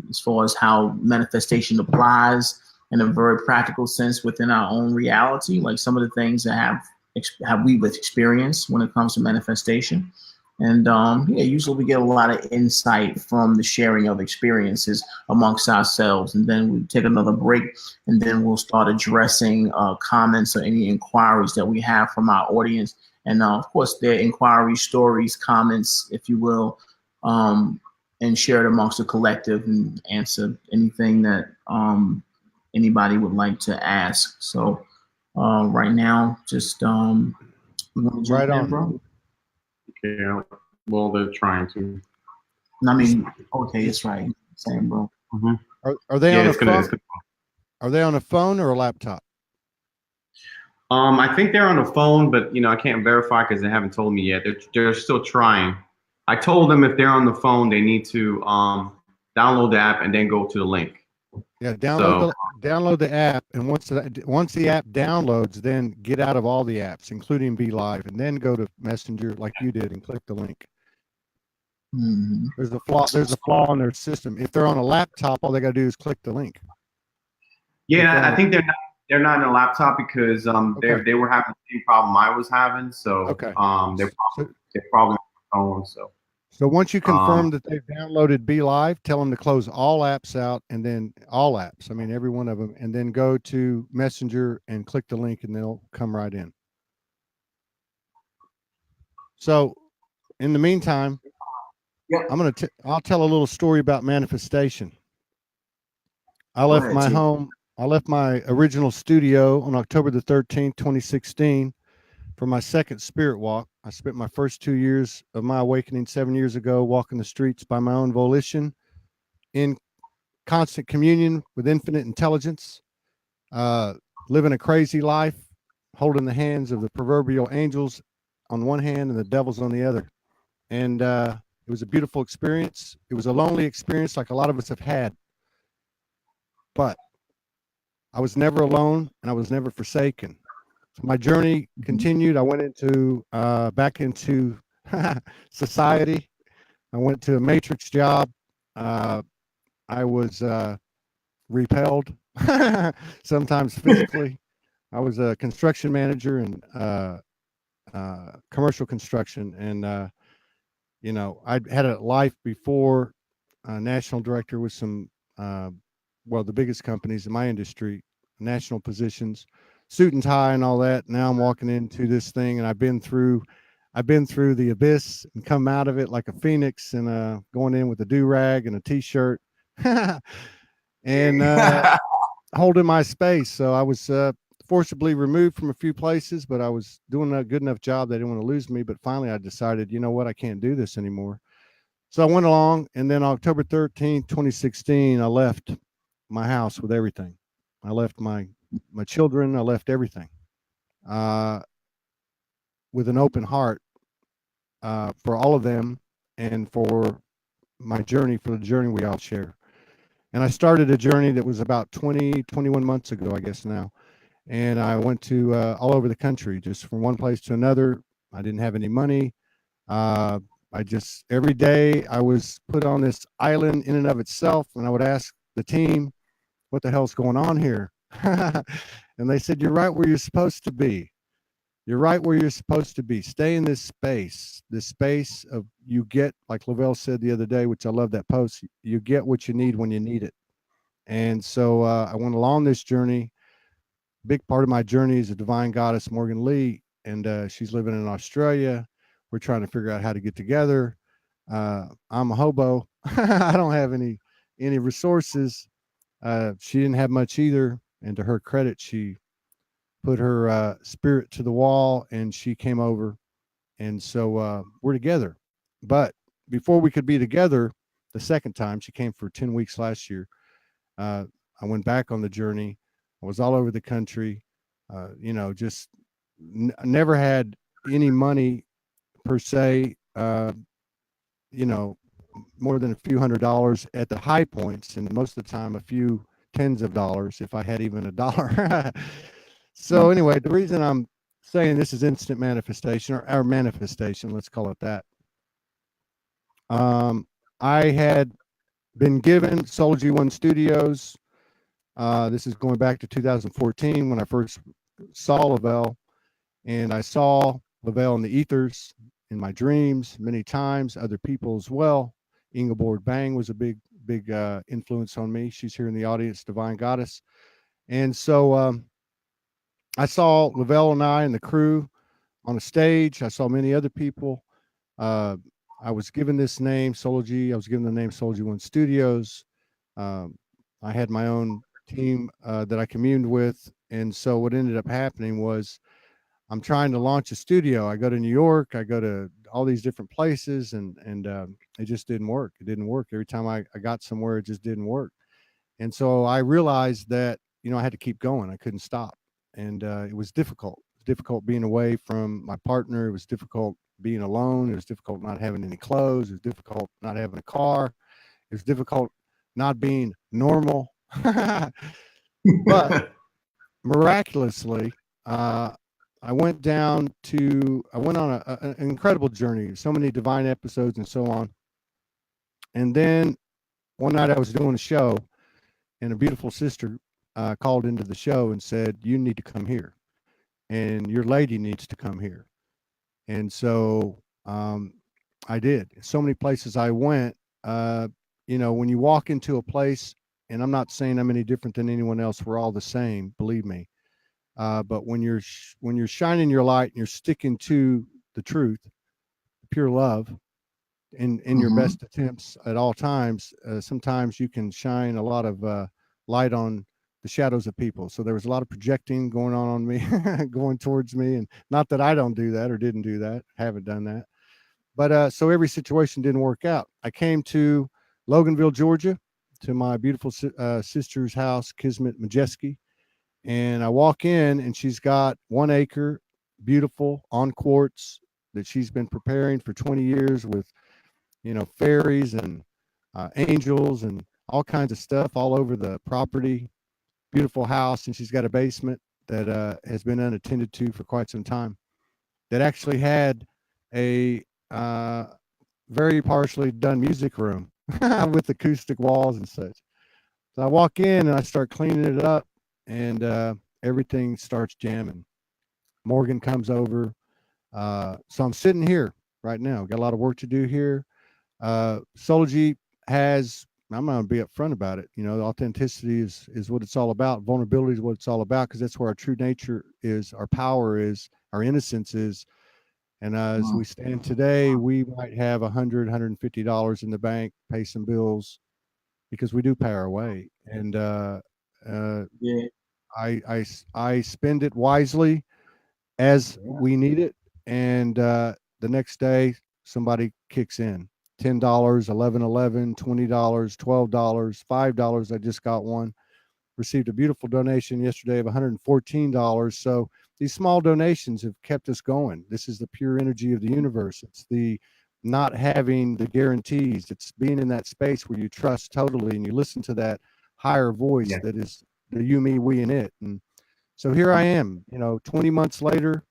as far as how manifestation applies in a very practical sense within our own reality, like some of the things that have we've experienced when it comes to manifestation. And usually we get a lot of insight from the sharing of experiences amongst ourselves. And then we take another break, and then we'll start addressing comments or any inquiries that we have from our audience. And of course, their inquiries, stories, comments, if you will, and share it amongst the collective and answer anything that anybody would like to ask. So right now, just you want to jump in, bro? Yeah, well, they're trying to. I mean, okay, it's right. Same, bro. Mm-hmm. Are they on a phone? Are they on a phone or a laptop? I think they're on a phone, but I can't verify because they haven't told me yet. They're still trying. I told them if they're on the phone, they need to download the app and then go to the link. Yeah, download the app, and once the app downloads, then get out of all the apps, including Be Live, and then go to Messenger like you did and click the link. Mm-hmm. There's a flaw in their system. If they're on a laptop, all they got to do is click the link. Yeah, I think they're not in a laptop because they were having the same problem I was having. So they're probably on the phone. So once you confirm that they've downloaded Be Live, tell them to close all apps out, and then all apps, I mean every one of them, and then go to Messenger and click the link, and they'll come right in. So in the meantime, I'll tell a little story about manifestation. I left my home. I left my original studio on October the 13th, 2016 for my second spirit walk. I spent my first 2 years of my awakening 7 years ago walking the streets by my own volition in constant communion with infinite intelligence, living a crazy life, holding the hands of the proverbial angels on one hand and the devils on the other. And it was a beautiful experience. It was a lonely experience like a lot of us have had. But I was never alone and I was never forsaken. So my journey continued. I went into back into society. I went to a matrix job. I was repelled, sometimes physically. I was a construction manager in commercial construction, and I'd had a life before national director with some the biggest companies in my industry, national positions, suit and tie and all that. Now I'm walking into this thing, and I've been through the abyss and come out of it like a phoenix, and going in with a do-rag and a t-shirt and holding my space. So I was forcibly removed from a few places, but I was doing a good enough job. They didn't want to lose me. But finally I decided, you know what, I can't do this anymore. So I went along, and then October 13th, 2016, I left my house with everything. I left my children. I left everything with an open heart for all of them, and for my journey, for the journey we all share. And I started a journey that was about 21 months ago, I guess now. And I went to all over the country, just from one place to another. I didn't have any money. Uh, I just, every day I was put on this island in and of itself, and I would ask the team, what the hell's going on here? And they said, you're right where you're supposed to be. You're right where you're supposed to be. Stay in this space of, you get, like Lavelle said the other day, which I love that post, you get what you need when you need it. And so I went along this journey. Big part of my journey is a divine goddess, Morgan Lee, and she's living in Australia. We're trying to figure out how to get together. I'm a hobo. I don't have any resources. She didn't have much either. And to her credit, she put her spirit to the wall and she came over. And so we're together. But before we could be together, the second time, she came for 10 weeks last year. I went back on the journey. I was all over the country, just never had any money per se, more than a few $100s at the high points, and most of the time a few tens of dollars if I had even a dollar. So anyway, the reason I'm saying this is instant manifestation, or our manifestation, let's call it that. I had been given Soul G1 Studios. This is going back to 2014 when I first saw Lavelle, and I saw Lavelle in the ethers in my dreams many times, other people as well. Ingeborg Bang was a big influence on me. She's here in the audience, Divine Goddess. And so I saw Lavelle and I and the crew on a stage. I saw many other people. I was given this name, Soul-G. I was given the name Soul G1 Studios. I had my own team that I communed with. And so what ended up happening was, I'm trying to launch a studio. I go to New York, I go to all these different places, and it just didn't work. It didn't work. Every time I got somewhere, it just didn't work. And so I realized that, I had to keep going. I couldn't stop. And it was difficult. It was difficult being away from my partner. It was difficult being alone. It was difficult not having any clothes. It was difficult not having a car. It was difficult not being normal. But miraculously, I went on an incredible journey, so many divine episodes and so on. And then one night I was doing a show, and a beautiful sister called into the show and said, you need to come here, and your lady needs to come here. And so I did. So many places I went, when you walk into a place, and I'm not saying I'm any different than anyone else, we're all the same, believe me. But when you're shining your light and you're sticking to the truth, pure love, in your best attempts at all times, sometimes you can shine a lot of light on the shadows of people. So there was a lot of projecting going on me, going towards me, and not that I don't do that or didn't do that, haven't done that. But so every situation didn't work out. I came to Loganville, Georgia, to my beautiful sister's house, Kismet Majeski. And I walk in, and she's got 1 acre, beautiful, on quartz, that she's been preparing for 20 years with, fairies and angels and all kinds of stuff all over the property. Beautiful house. And she's got a basement that has been unattended to for quite some time, that actually had a very partially done music room with acoustic walls and such. So I walk in and I start cleaning it up, and everything starts jamming. Morgan comes over. So I'm sitting here right now. Got a lot of work to do here. Soul-G has, I'm going to be upfront about it. Authenticity is what it's all about. Vulnerability is what it's all about, because that's where our true nature is, our power is, our innocence is. And as we stand today, we might have $100, $150 in the bank, pay some bills, because we do pay our way. And I spend it wisely as we need it. And the next day, somebody kicks in. $10, $11.11, $20, $12, $5. I just got one. Received a beautiful donation yesterday of $114. So these small donations have kept us going. This is the pure energy of the universe. It's the not having the guarantees. It's being in that space where you trust totally and you listen to that higher voice that is the you, me, we, and it. And so here I am, 20 months later,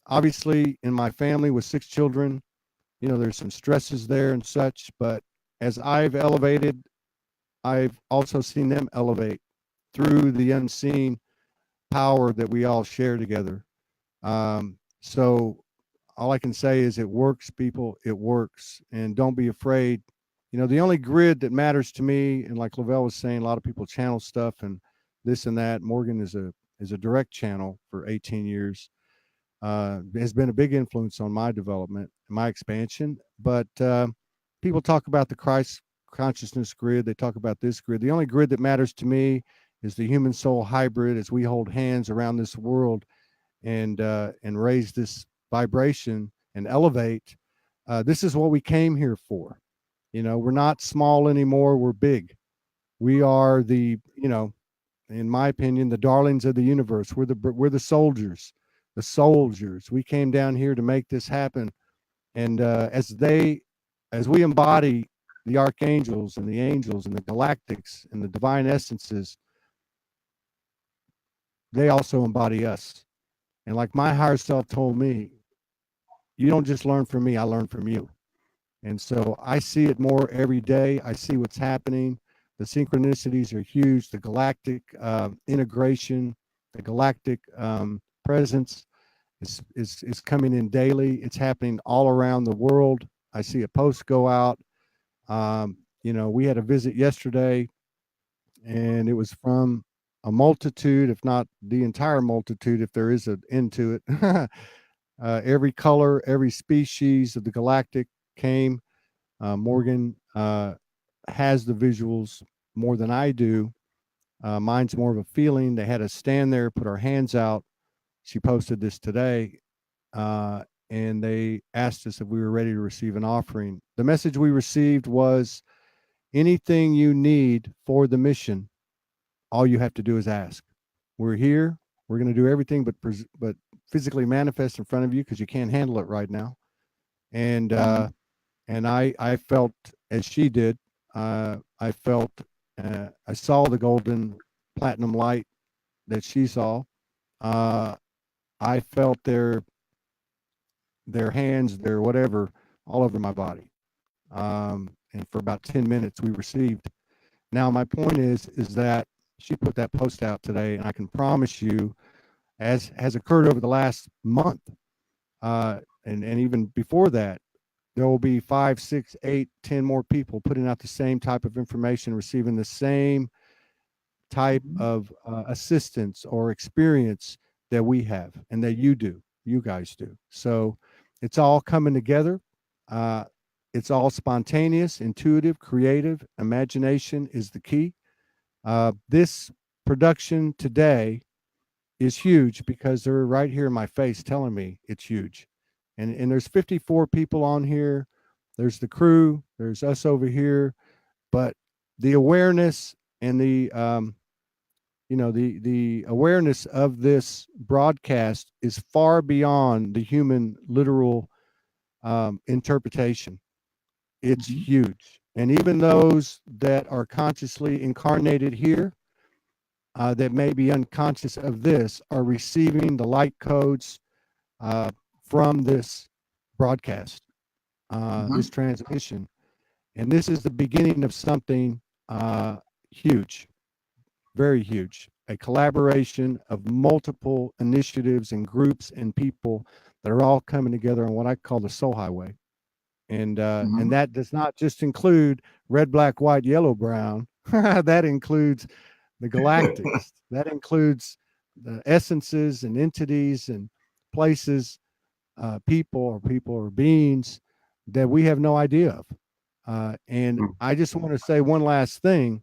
obviously in my family with 6 children, there's some stresses there and such, but as I've elevated, I've also seen them elevate through the unseen power that we all share together. So all I can say is it works, people. It works. And don't be afraid. The only grid that matters to me, and like Lavelle was saying, a lot of people channel stuff and this and that. Morgan is a direct channel for 18 years. Has been a big influence on my development, my expansion. But people talk about the Christ consciousness grid. They talk about this grid. The only grid that matters to me is the human soul hybrid as we hold hands around this world and raise this vibration and elevate. This is what we came here for. We're not small anymore. We're big. We are the, in my opinion, the darlings of the universe. We're the soldiers, the soldiers. We came down here to make this happen. And as we embody the archangels and the angels and the galactics and the divine essences, they also embody us. And like my higher self told me, you don't just learn from me, I learn from you. And so I see it more every day. I see what's happening. The synchronicities are huge. The galactic integration, the galactic presence is coming in daily. It's happening all around the world. I see a post go out. We had a visit yesterday, and it was from a multitude, if not the entire multitude, if there is an end to it. Every color, every species of the galactic came. Morgan has the visuals more than I do. Mine's more of a feeling. They had us stand there, put our hands out. She posted this today, and they asked us if we were ready to receive an offering. The message we received was, anything you need for the mission, all you have to do is ask. We're here. We're going to do everything but physically manifest in front of you because you can't handle it right now. And I felt as she did. I felt I saw the golden platinum light that she saw. I felt their hands, their whatever, all over my body. And for about 10 minutes we received. Now my point is that she put that post out today, and I can promise you, as has occurred over the last month, and even before that, there will be 5, 6, 8, 10 more people putting out the same type of information, receiving the same type of assistance or experience that we have and that you guys do. So it's all coming together. It's all spontaneous, intuitive, creative. Imagination is the key. This production today is huge because they're right here in my face telling me it's huge. And there's 54 people on here. There's the crew. There's us over here. But the awareness and the awareness of this broadcast is far beyond the human literal interpretation. It's huge. And even those that are consciously incarnated here, that may be unconscious of this, are receiving the light codes from this broadcast, this transmission. And this is the beginning of something huge, very huge, a collaboration of multiple initiatives and groups and people that are all coming together on what I call the soul highway. And and that does not just include red, black, white, yellow, brown. That includes the galactics. That includes the essences and entities and places, people or beings that we have no idea of. And I just want to say one last thing,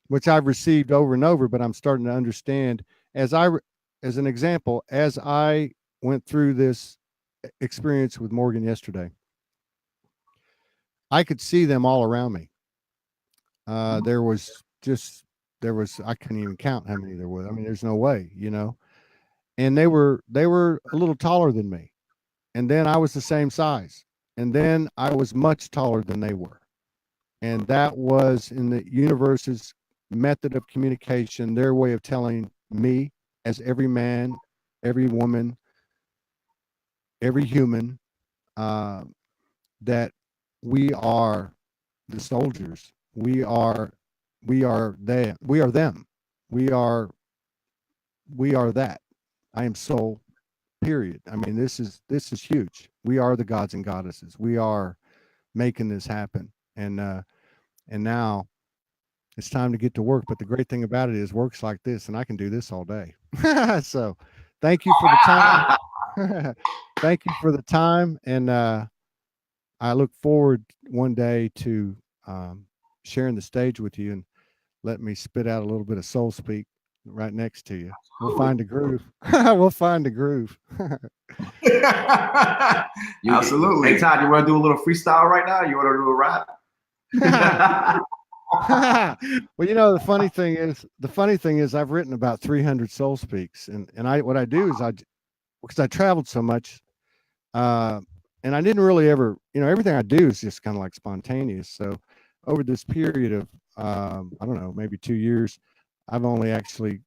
which I've received over and over, but I'm starting to understand as an example, as I went through this experience with Morgan yesterday, I could see them all around me. There was, I couldn't even count how many there were. I mean, there's no way, and they were a little taller than me. And then I was the same size. And then I was much taller than they were. And that was in the universe's method of communication, their way of telling me, as every man, every woman, every human, uh, that we are the soldiers. We are we are them. We are that. I am soul, period. I mean, this is huge. We are the gods and goddesses. We are making this happen. And now it's time to get to work. But the great thing about it is works like this, and I can do this all day. So thank you for the time. Thank you for the time. And I look forward one day to sharing the stage with you and let me spit out a little bit of soul speak right next to you. We'll find a groove. We'll find a groove. Absolutely. Hey, Todd, you want to do a little freestyle right now? You want to do a rap? Well, you know, the funny thing is I've written about 300 soul speaks, and what I do is because I traveled so much, and I didn't really ever, everything I do is just kind of like spontaneous. So over this period of I don't know, maybe 2 years, I've only actually,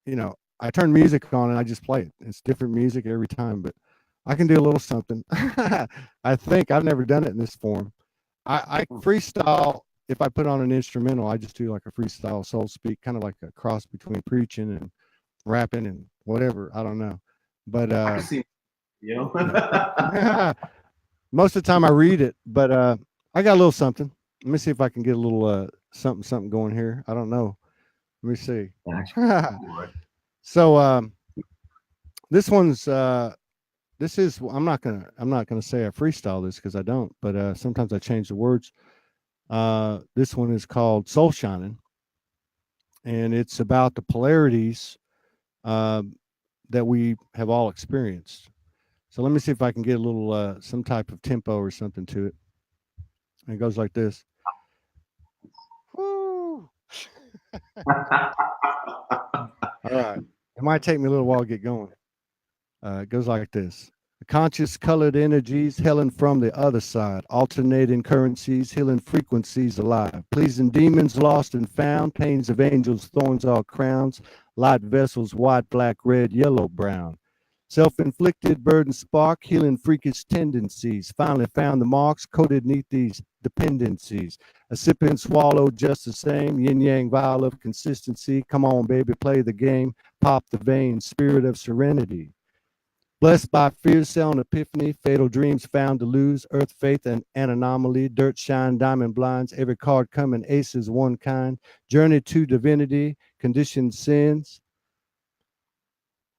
I turn music on and I just play it. It's different music every time, but I can do a little something. I think I've never done it in this form. I freestyle. If I put on an instrumental, I just do like a freestyle soul speak, kind of like a cross between preaching and rapping and whatever. I don't know, but I can see, most of the time I read it, but I got a little something. Let me see if I can get a little something going here. I don't know. Let me see. So this one's this is, I'm not gonna say I freestyle this because I don't, but sometimes I change the words. This one is called Soul Shining, and it's about the polarities that we have all experienced. So let me see if I can get a little some type of tempo or something to it. And it goes like this. Woo. All right. It might take me a little while to get going. It goes like this. Conscious colored energies hailing from the other side, alternating currencies, healing frequencies alive, pleasing demons lost and found, pains of angels, thorns all crowns, light vessels, white, black, red, yellow, brown. Self-inflicted burden spark, healing freakish tendencies, finally found the marks coded neath these dependencies. A sip and swallow just the same, yin-yang vial of consistency. Come on, baby, play the game, pop the vein, spirit of serenity. Blessed by fear, sound epiphany, fatal dreams found to lose, earth faith and an anomaly, dirt shine, diamond blinds, every card coming, aces one kind, journey to divinity, conditioned sins,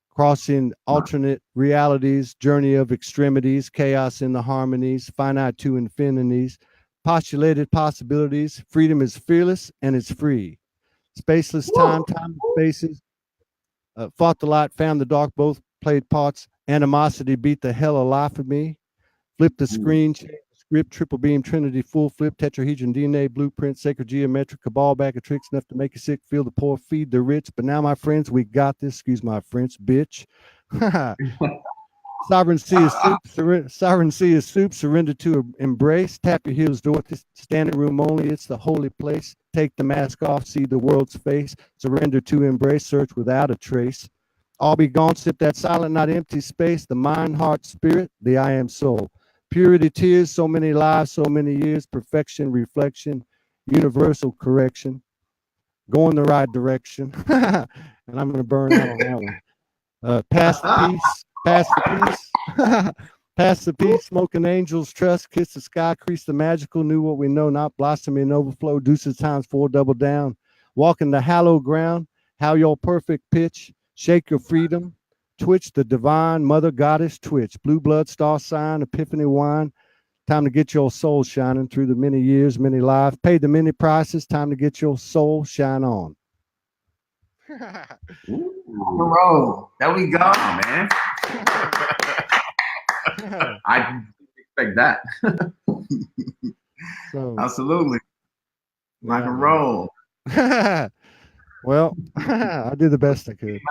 crossing alternate realities, journey of extremities, chaos in the harmonies, finite to infinities, postulated possibilities, freedom is fearless and it's free. Spaceless time and spaces, fought the light, found the dark, both played parts. Animosity beat the hell alive of me. Flip the screen, change the script, triple beam, trinity, full flip, tetrahedron DNA, blueprint, sacred geometric, cabal bag of tricks, enough to make you sick, feel the poor, feed the rich. But now, my friends, we got this. Excuse my French, bitch. Sovereignty is soup, surrender to embrace. Tap your heels, door, standing room only. It's the holy place. Take the mask off, see the world's face. Surrender to embrace, search without a trace. All be gone, sip that silent, not empty space. The mind, heart, spirit, the I am soul. Purity, tears, so many lives, so many years. Perfection, reflection, universal correction. Go in the right direction. And I'm going to burn out on that one. Pass the peace, pass the peace. Pass the peace, smoking angels, trust, kiss the sky, crease the magical, knew what we know, not blossom in overflow, deuces times 4, double down. Walk in the hallowed ground, how your perfect pitch. Shake your freedom, twitch the divine mother goddess twitch, blue blood star sign, epiphany wine. Time to get your soul shining through the many years, many lives. Pay the many prices. Time to get your soul shine on. Bro, there we go, man. I didn't expect that. So, absolutely. Rock and roll. Well, I did the best I could.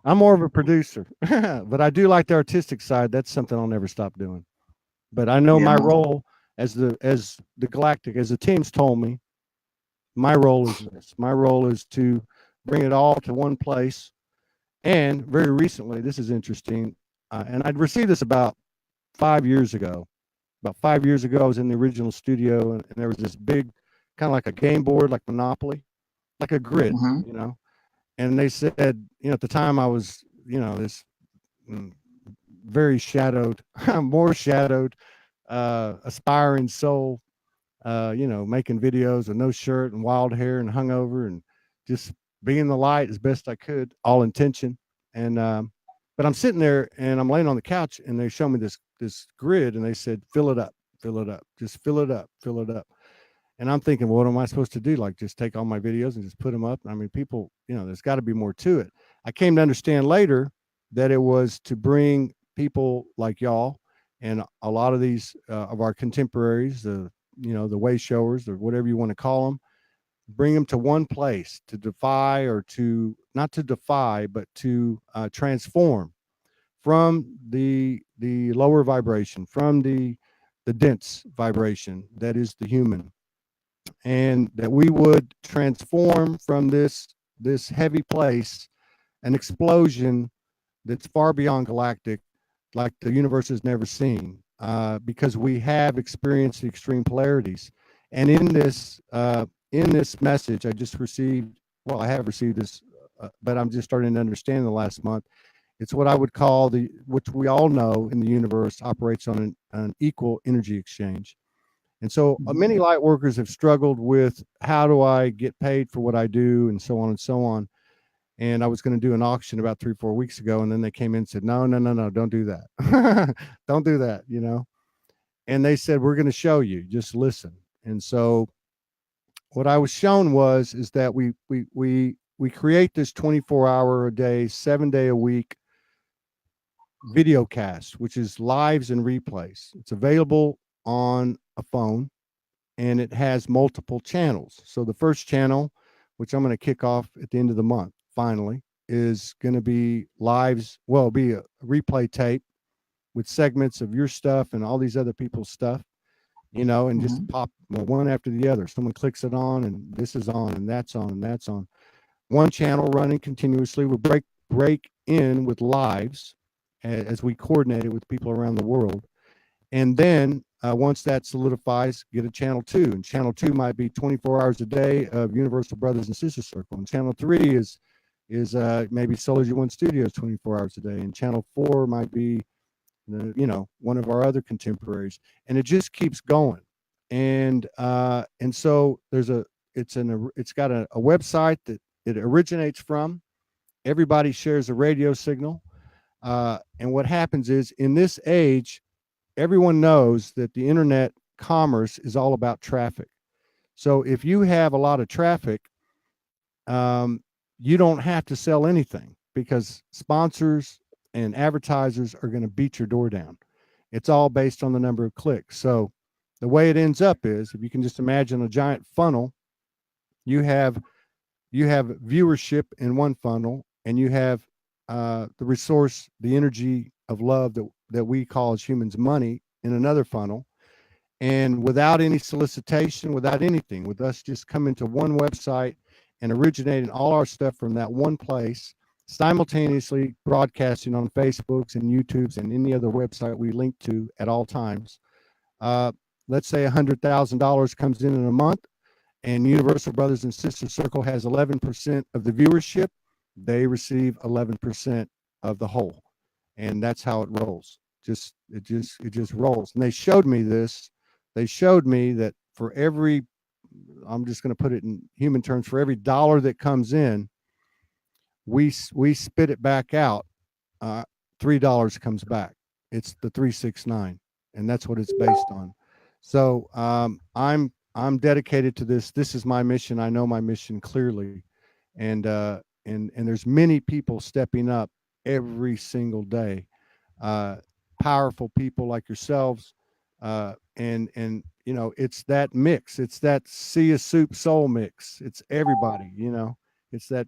I'm more of a producer, but I do like the artistic side. That's something I'll never stop doing. But I know my Yeah. role as the Galactic, as the team's told me, my role is this. My role is to bring it all to one place. And very recently, this is interesting, and I'd received this about 5 years ago. About 5 years ago, I was in the original studio, and there was this big, kind of like a game board, like Monopoly, like a grid, Hmm. you know. And they said, at the time I was, this mm, very shadowed, more shadowed, aspiring soul, making videos with no shirt and wild hair and hungover and just being the light as best I could, all intention. And but I'm sitting there and I'm laying on the couch and they show me this grid and they said, fill it up, just fill it up. And I'm thinking, well, what am I supposed to do? Like just take all my videos and just put them up? I mean, people, there's got to be more to it. I came to understand later that it was to bring people like y'all and a lot of these of our contemporaries, the way showers or whatever you want to call them, bring them to one place to defy or to not to defy, but to transform from the lower vibration, from the dense vibration that is the human, and that we would transform from this heavy place, an explosion that's far beyond galactic, like the universe has never seen, because we have experienced the extreme polarities. And in this message, I just received. Well, I have received this, but I'm just starting to understand the last month. It's what I would call which we all know in the universe operates on an equal energy exchange. And so many light workers have struggled with how do I get paid for what I do and so on and so on. And I was going to do an auction about 3 or 4 weeks ago. And then they came in and said, no, no, no, no, don't do that. Don't do that. And they said, we're going to show you, just listen. And so what I was shown is that we create this 24-hour a day, 7-day a week video cast, which is lives and replays. It's available on a phone and it has multiple channels. So the first channel, which I'm going to kick off at the end of the month, finally, is going to be lives. Well, it'll be a replay tape with segments of your stuff and all these other people's stuff, and just pop one after the other. Someone clicks it on, and this is on, and that's on, and that's on. One channel running continuously. We'll break in with lives as we coordinate it with people around the world. And then once that solidifies, get a channel 2. And channel 2 might be 24 hours a day of Universal Brothers and Sisters Circle. And channel 3 is maybe Solar G1 Studios 24 hours a day. And channel 4 might be, one of our other contemporaries. And it just keeps going. And so it's got a website that it originates from. Everybody shares a radio signal. And what happens is in this age, everyone knows that the internet commerce is all about traffic. So if you have a lot of traffic, you don't have to sell anything because sponsors and advertisers are going to beat your door down. It's all based on the number of clicks. So the way it ends up is, if you can just imagine a giant funnel, you have viewership in one funnel, and you have the resource, the energy of love that we call as humans money in another funnel. And without any solicitation, without anything, with us just coming to one website and originating all our stuff from that one place, simultaneously broadcasting on Facebooks and YouTubes and any other website we link to at all times. Let's say $100,000 comes in a month, and Universal Brothers and Sisters Circle has 11% of the viewership. They receive 11% of the whole, and that's how it rolls. It just rolls. And they showed me this. They showed me that for every, I'm just going to put it in human terms, for every dollar that comes in, we spit it back out. $3 comes back. It's the 369, and that's what it's based on. So I'm dedicated to this. This is my mission. I know my mission clearly, and there's many people stepping up every single day. Powerful people like yourselves, and it's that mix. It's that sea of soup soul mix. It's everybody. It's that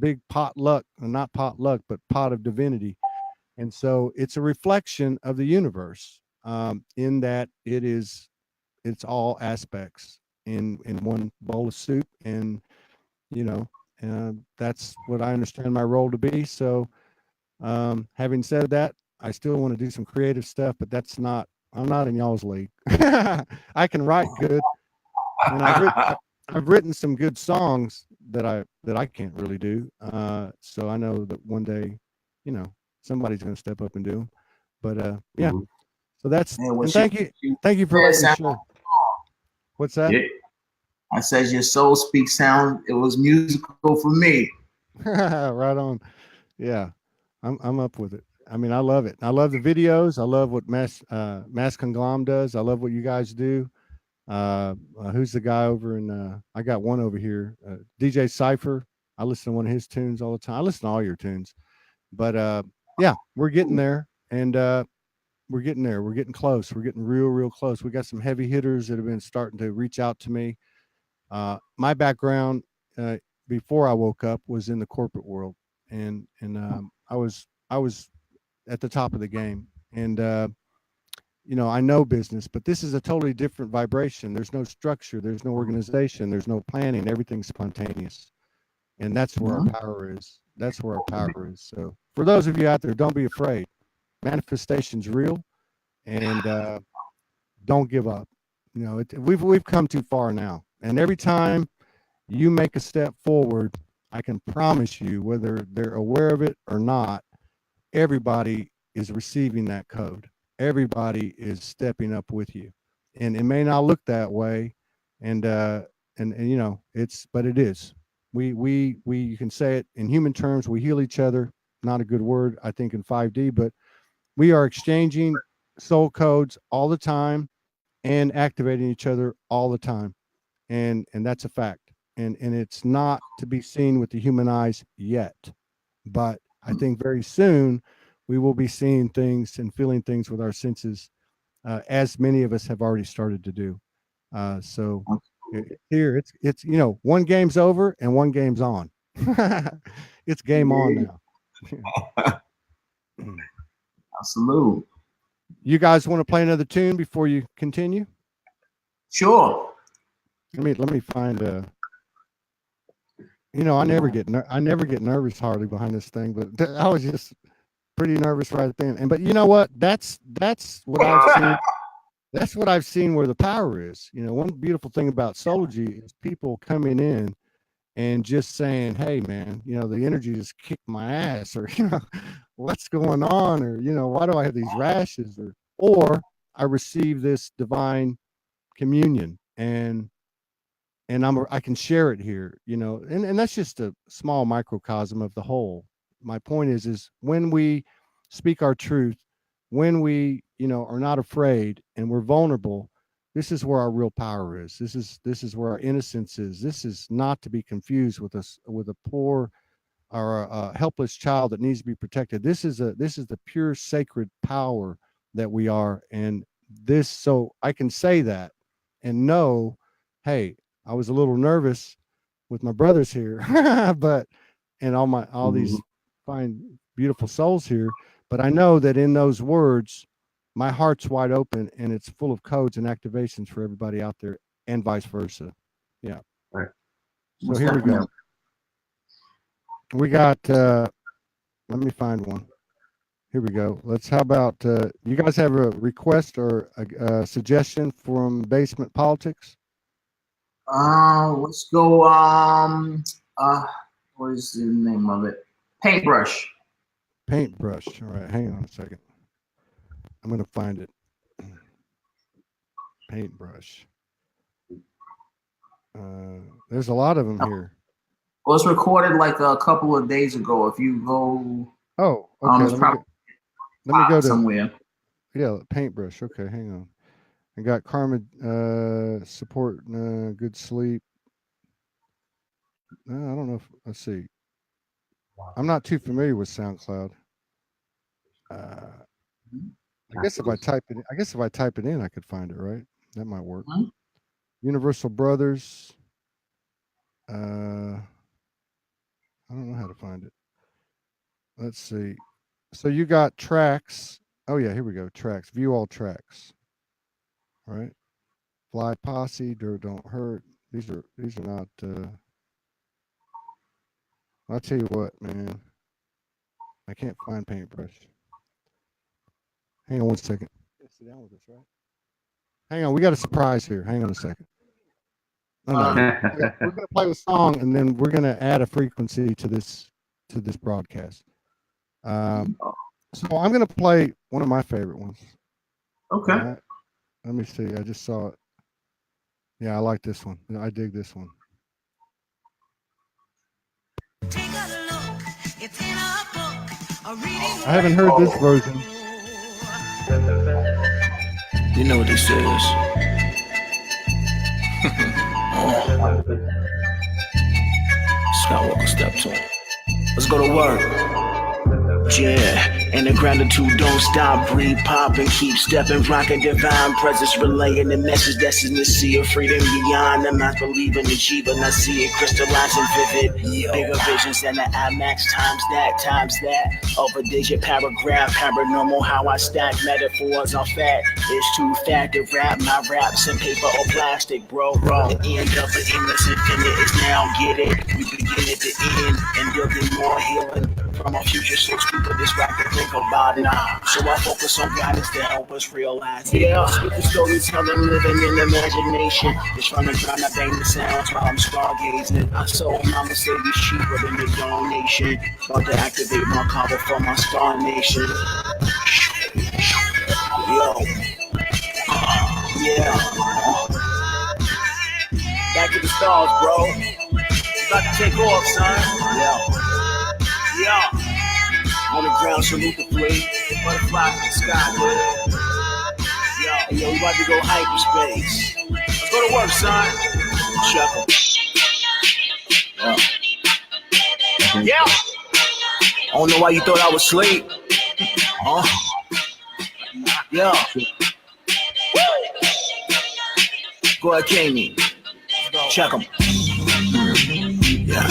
big potluck, not potluck, but pot of divinity. And so it's a reflection of the universe, in that it's all aspects in one bowl of soup. And, you know, that's what I understand my role to be. So, having said that, I still want to do some creative stuff, but I'm not in y'all's league. I can write good, and I've written some good songs that I can't really do. So I know that one day, you know, somebody's going to step up and do them. But yeah. So that's, Yeah, and thank you for letting me share. What's that? Yeah. I said your soul speaks sound. It was musical for me. Right on. Yeah, I'm up with it. I mean, I love it. I love the videos. I love what Mass Conglomerate does. I love what you guys do. Who's the guy over in? I got one over here, DJ Cipher. I listen to one of his tunes all the time. I listen to all your tunes, but yeah, we're getting there, and we're getting there. We're getting close. We're getting real close. We got some heavy hitters that have been starting to reach out to me. My background, before I woke up, was in the corporate world, and I was at the top of the game, and you know, I know business, but this is a totally different vibration. There's no structure, there's no organization, there's no planning. Everything's spontaneous, and that's where our power is. That's where our power is. So for those of you out there, don't be afraid. Manifestation's real, and don't give up. You know, we've come too far now, and every time you make a step forward, I can promise you, whether they're aware of it or not, everybody is receiving that code. Everybody is stepping up with you, and it may not look that way, and you know, but it is. We you can say it in human terms. We heal each other. Not a good word, I think, in 5D, but we are exchanging soul codes all the time and activating each other all the time, and that's a fact. And it's not to be seen with the human eyes yet, but I think very soon we will be seeing things and feeling things with our senses, as many of us have already started to do. So here it's you know, one game's over and one game's on. It's game on now. Salute. You guys want to play another tune before you continue? Sure. Let me find you know, I never get nervous hardly behind this thing, but I was just pretty nervous right then. And but you know what? That's what I've seen. That's what I've seen where the power is. You know, one beautiful thing about Soulgy is people coming in and just saying, "Hey, man, you know, the energy just kicked my ass," or you know, "What's going on?" or you know, "Why do I have these rashes?" or I receive this divine communion, and I can share it here, you know, and that's just a small microcosm of the whole. My point is when we speak our truth, when we, you know, are not afraid and we're vulnerable, this is where our real power is. This is where our innocence is. This is not to be confused with a poor or a helpless child that needs to be protected. This is the pure sacred power that we are, and this, so I can say that and know, hey, I was a little nervous with my brothers here, but and all these fine, beautiful souls here, but I know that in those words, my heart's wide open and it's full of codes and activations for everybody out there, and vice versa. Yeah. All right. So here we go. We got let me find one. Here we go. How about you guys have a request or a suggestion from Basement Politics? Let's go. What is the name of it? Paintbrush. Paintbrush. All right, hang on a second. I'm gonna find it. Paintbrush. There's a lot of them here. Well, it's recorded like a couple of days ago. If you go, oh, okay. Let me go to somewhere. Yeah, Paintbrush. Okay, hang on. I got Karma support, good sleep. I don't know if, let's see. I'm not too familiar with SoundCloud. I guess if I type it in, I could find it, right? That might work. Universal Brothers. don't know how to find it. Let's see. So you got tracks. Oh yeah, here we go. Tracks. View all tracks. All right. Fly Posse, Dirt Don't Hurt. These are not. I'll tell you what, man. I can't find Paintbrush. Hang on one second. Sit down with us, right? Hang on, we got a surprise here. Hang on a second. No, we're gonna play the song, and then we're gonna add a frequency to this broadcast. So I'm gonna play one of my favorite ones. Okay. Let me see. I just saw it. Yeah, I like this one. I dig this one. I haven't heard this version. You know what this is. Skywalker step to it. Let's go to work. Yeah, and the gratitude don't stop, breathe, pop, and keep stepping, rocking divine presence, relaying the message that's in the sea of freedom beyond. I'm not believing, achieving, I see it crystallizing vivid. Bigger visions than the IMAX times that. Over digit paragraph, paranormal, how I stack metaphors on fat. It's too fat to rap my raps in paper or plastic, bro. The end of the endless infinite is now, get it. We begin at the end and building more healing. From our future, so stupid, this rap to think about it. So I focus on guidance to help us realize. Yeah, spit the storytelling, living in imagination. It's from the ground, I bang the sounds while I'm stargazing. I saw mama say this cheaper than the donation. About to activate my cover for my star nation. Yo. Yeah. Back to the stars, bro. About to take off, son. Yeah. Yeah, on the ground, salute the fleet. Butterfly in the sky, man. Yo, we about to go hyperspace. Let's go to work, son. Chuckle. Yeah. I don't know why you thought I was asleep. Yeah. Go ahead, Kami. Check them. Yeah.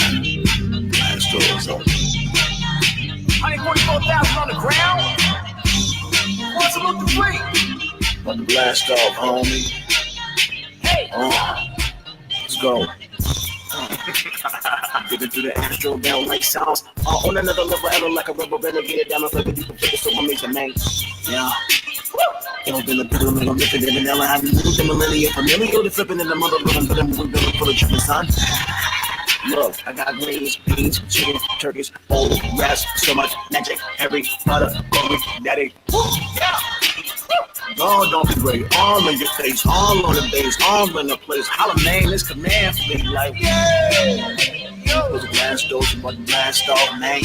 Last doors open. 144,000 on the ground. What's about the fleet? About to blast off, homie. Hey. Let's go. Get into the astro down like sounds. On another level, ever like a rubber renegade. Down like a deeper figure, so I'm major man. Yeah. Yo, been a piddle, I'm ripping in vanilla. I moved the millennium familiar. The flipping in the mother, but I'm moving full of chicken, son. Look, I got greens, beans, chicken, turkeys, old rats, so much magic, Harry Potter, Goldie, Daddy. Yeah. Oh, don't be great. All in your face, all on the base, all in the place. Holla, man, this command for me, like, yeah. Close the glass doors, you about to blast off, man.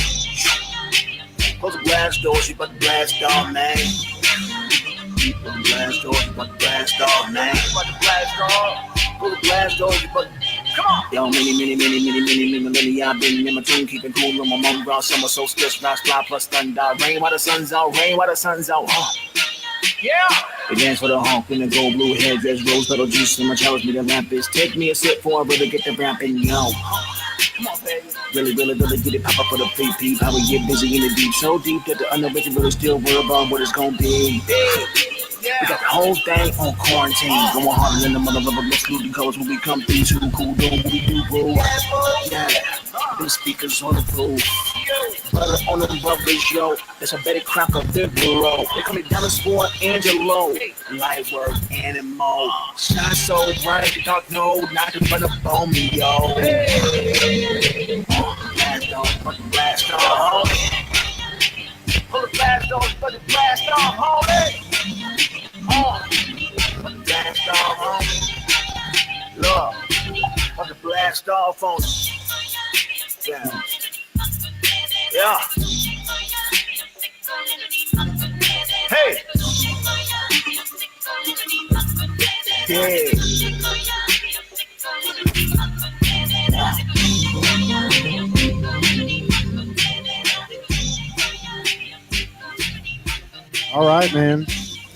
Close the glass doors, you about to blast off, man. Close the glass doors, you about to blast off, man. About to blast off. Close the glass doors, you about to. Come on. Yo, many millennia, I've been in my tune, keeping cool on my mom ground, summer solstice, rise, fly, plus thunder, rain while the sun's out, Yeah. They dance for the honk in the gold blue headdress, rose petal juice, and my challenge me the lamp is. Take me a sip for I really get the ramping, yo. Come on, baby. Really get it pop up for the peep. How we get busy in the deep, so deep that the unoriginal really still worry about what it's gonna be. Yeah. We got the whole thing on quarantine. Going harder than the motherfucker. Let's loot the colors when we come through. Too cool, doing what we do, bro. Yeah. Them speakers on the roof. Butter on the rubbers, yo. That's a better crack of the bro. They call me Dallas Boy Angelo. Light work, animal. Shine so bright, dark no, not to run up on me, yo. Blast off, fucking blast off, homie. Pull the blast off, fucking blast off, homie. Fucking blast off, homie. Look, fucking blast off on it. Yeah. Yeah. Hey. Yeah. All right, man.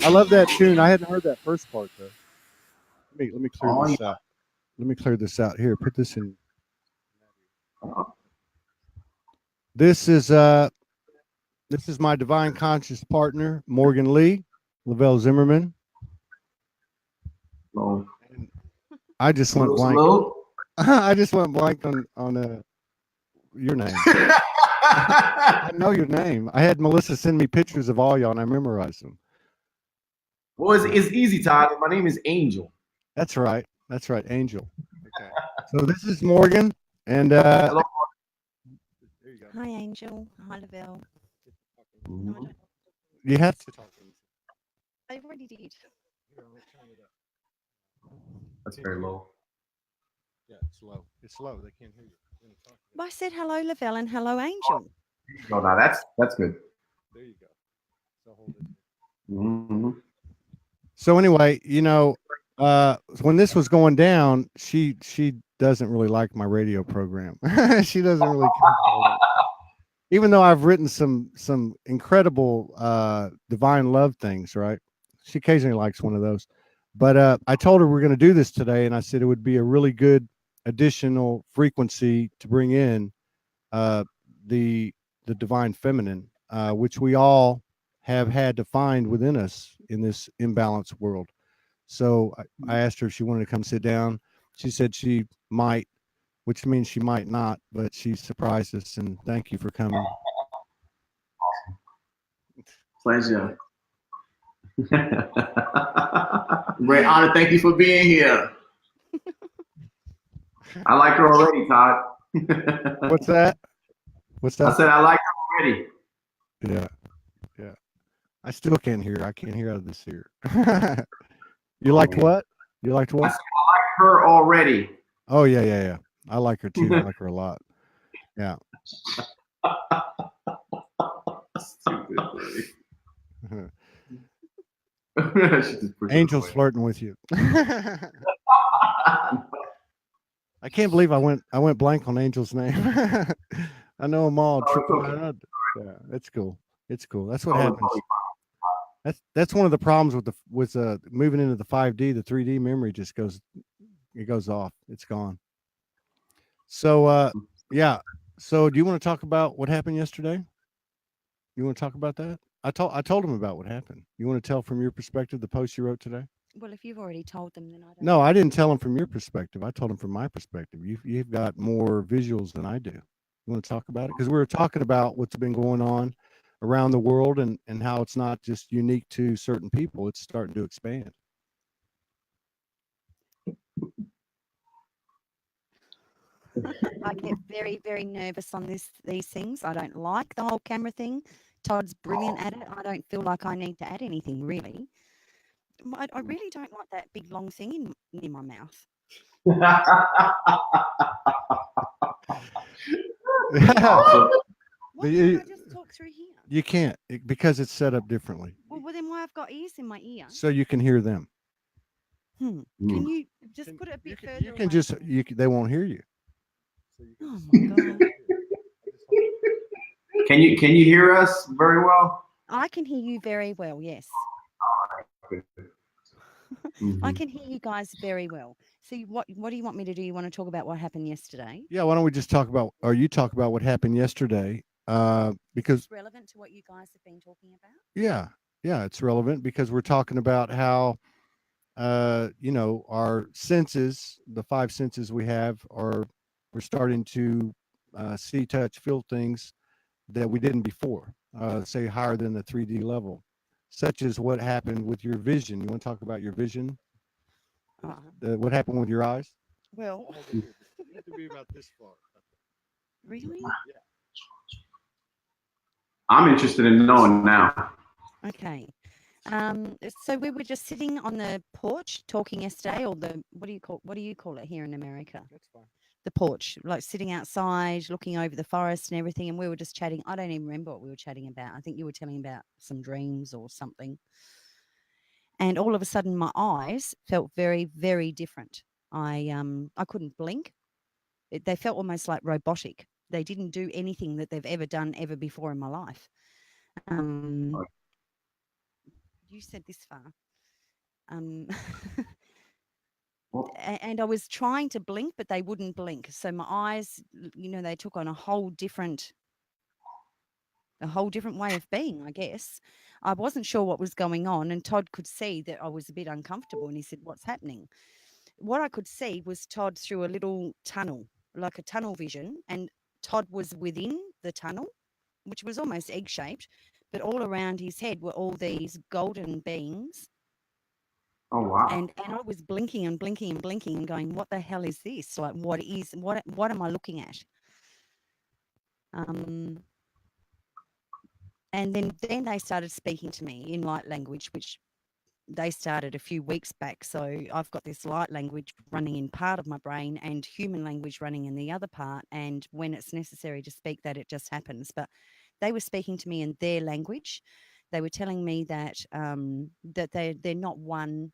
I love that tune. I hadn't heard that first part though. Let me clear this out. Let me clear this out here. Put this in. This is my divine conscious partner, Morgan Lee, Lavelle Zimmerman. Hello. I just went blank. Hello? I just went blank on your name. I know your name. I had Melissa send me pictures of all y'all, and I memorized them. Well, it's easy, Todd. My name is Angel. That's right. That's right, Angel. Okay. So this is Morgan, and Hello. there you go. Hi, Angel. Hi, Lavelle. Mhm. You have to talk to me. I already did. That's very low. Yeah, it's low. It's low. They can't hear you. You're gonna talk to I said hello, Lavelle, and hello, Angel. No, now that's good. There you go. So hold it. Mm-hmm. So anyway, when this was going down, she doesn't really like my radio program. She doesn't really care for it. Even though I've written some incredible divine love things, right? She occasionally likes one of those. But I told her we're going to do this today, and I said it would be a really good additional frequency to bring in uh, the divine feminine, which we all have had to find within us in this imbalanced world. So I asked her if she wanted to come sit down. She said she might, which means she might not, but she surprised us. And thank you for coming. Pleasure. Great honor. Thank you for being here. I like her already, Todd. What's that? What's that? I said I like her already. Yeah. Yeah. I still can't hear. I can't hear out of this ear. You liked what? You liked I what? said I like her already. Oh, yeah, yeah, yeah. I like her too. I like her a lot. Yeah. Stupid, Angel's flirting with you. I can't believe I went blank on Angel's name. I know them all. okay. Yeah, it's cool. It's cool. That's what happens. That's one of the problems with moving into the 5D. The 3D memory just goes off. It's gone. So yeah. So do you want to talk about what happened yesterday? You want to talk about that? I told him about what happened. You want to tell from your perspective the post you wrote today? Well, if you've already told them, then I don't. No, I didn't tell him from your perspective. I told him from my perspective. You've got more visuals than I do. You want to talk about it? Because we were talking about what's been going on around the world and how it's not just unique to certain people. It's starting to expand. I get very, very nervous on these things. I don't like the whole camera thing. Todd's brilliant at it. I don't feel like I need to add anything, really. I really don't like that big long thing in my mouth. Why can't I just talk through here? You can't because it's set up differently. Well, then why I've got ears in my ear? So you can hear them. Can you just put it a bit further? You can just they won't hear you. Oh my god! Can you hear us very well? I can hear you very well. Yes. I can hear you guys very well. So what do you want me to do? You want to talk about what happened yesterday? Yeah, why don't we just talk about, or you talk about what happened yesterday? Because it's relevant to what you guys have been talking about. Yeah, it's relevant because we're talking about how, our senses, the 5 senses we have, we're starting to see, touch, feel things that we didn't before. Say higher than the 3D level, such as what happened with your vision. You want to talk about your vision? What happened with your eyes? Well, you have to be about this far. Really? Yeah. I'm interested in knowing now. Okay. So we were just sitting on the porch talking yesterday, or what do you call it here in America? That's fine. The porch, like sitting outside, looking over the forest and everything, and we were just chatting. I don't even remember what we were chatting about. I think you were telling about some dreams or something. And all of a sudden, my eyes felt very, very different. I couldn't blink. They felt almost like robotic. They didn't do anything that they've ever done ever before in my life. You said this far. And I was trying to blink, but they wouldn't blink. So my eyes, they took on a whole different a whole different way of being, I guess. I wasn't sure what was going on, and Todd could see that I was a bit uncomfortable, and he said, "What's happening?" What I could see was Todd through a little tunnel, like a tunnel vision, and Todd was within the tunnel, which was almost egg shaped, but all around his head were all these golden beings. Oh wow. And I was blinking and blinking and blinking and going, what the hell is this? Like, what am I looking at? Um, and then they started speaking to me in light language, which they started a few weeks back. So I've got this light language running in part of my brain and human language running in the other part. And when it's necessary to speak that, it just happens. But they were speaking to me in their language. They were telling me that that they're not one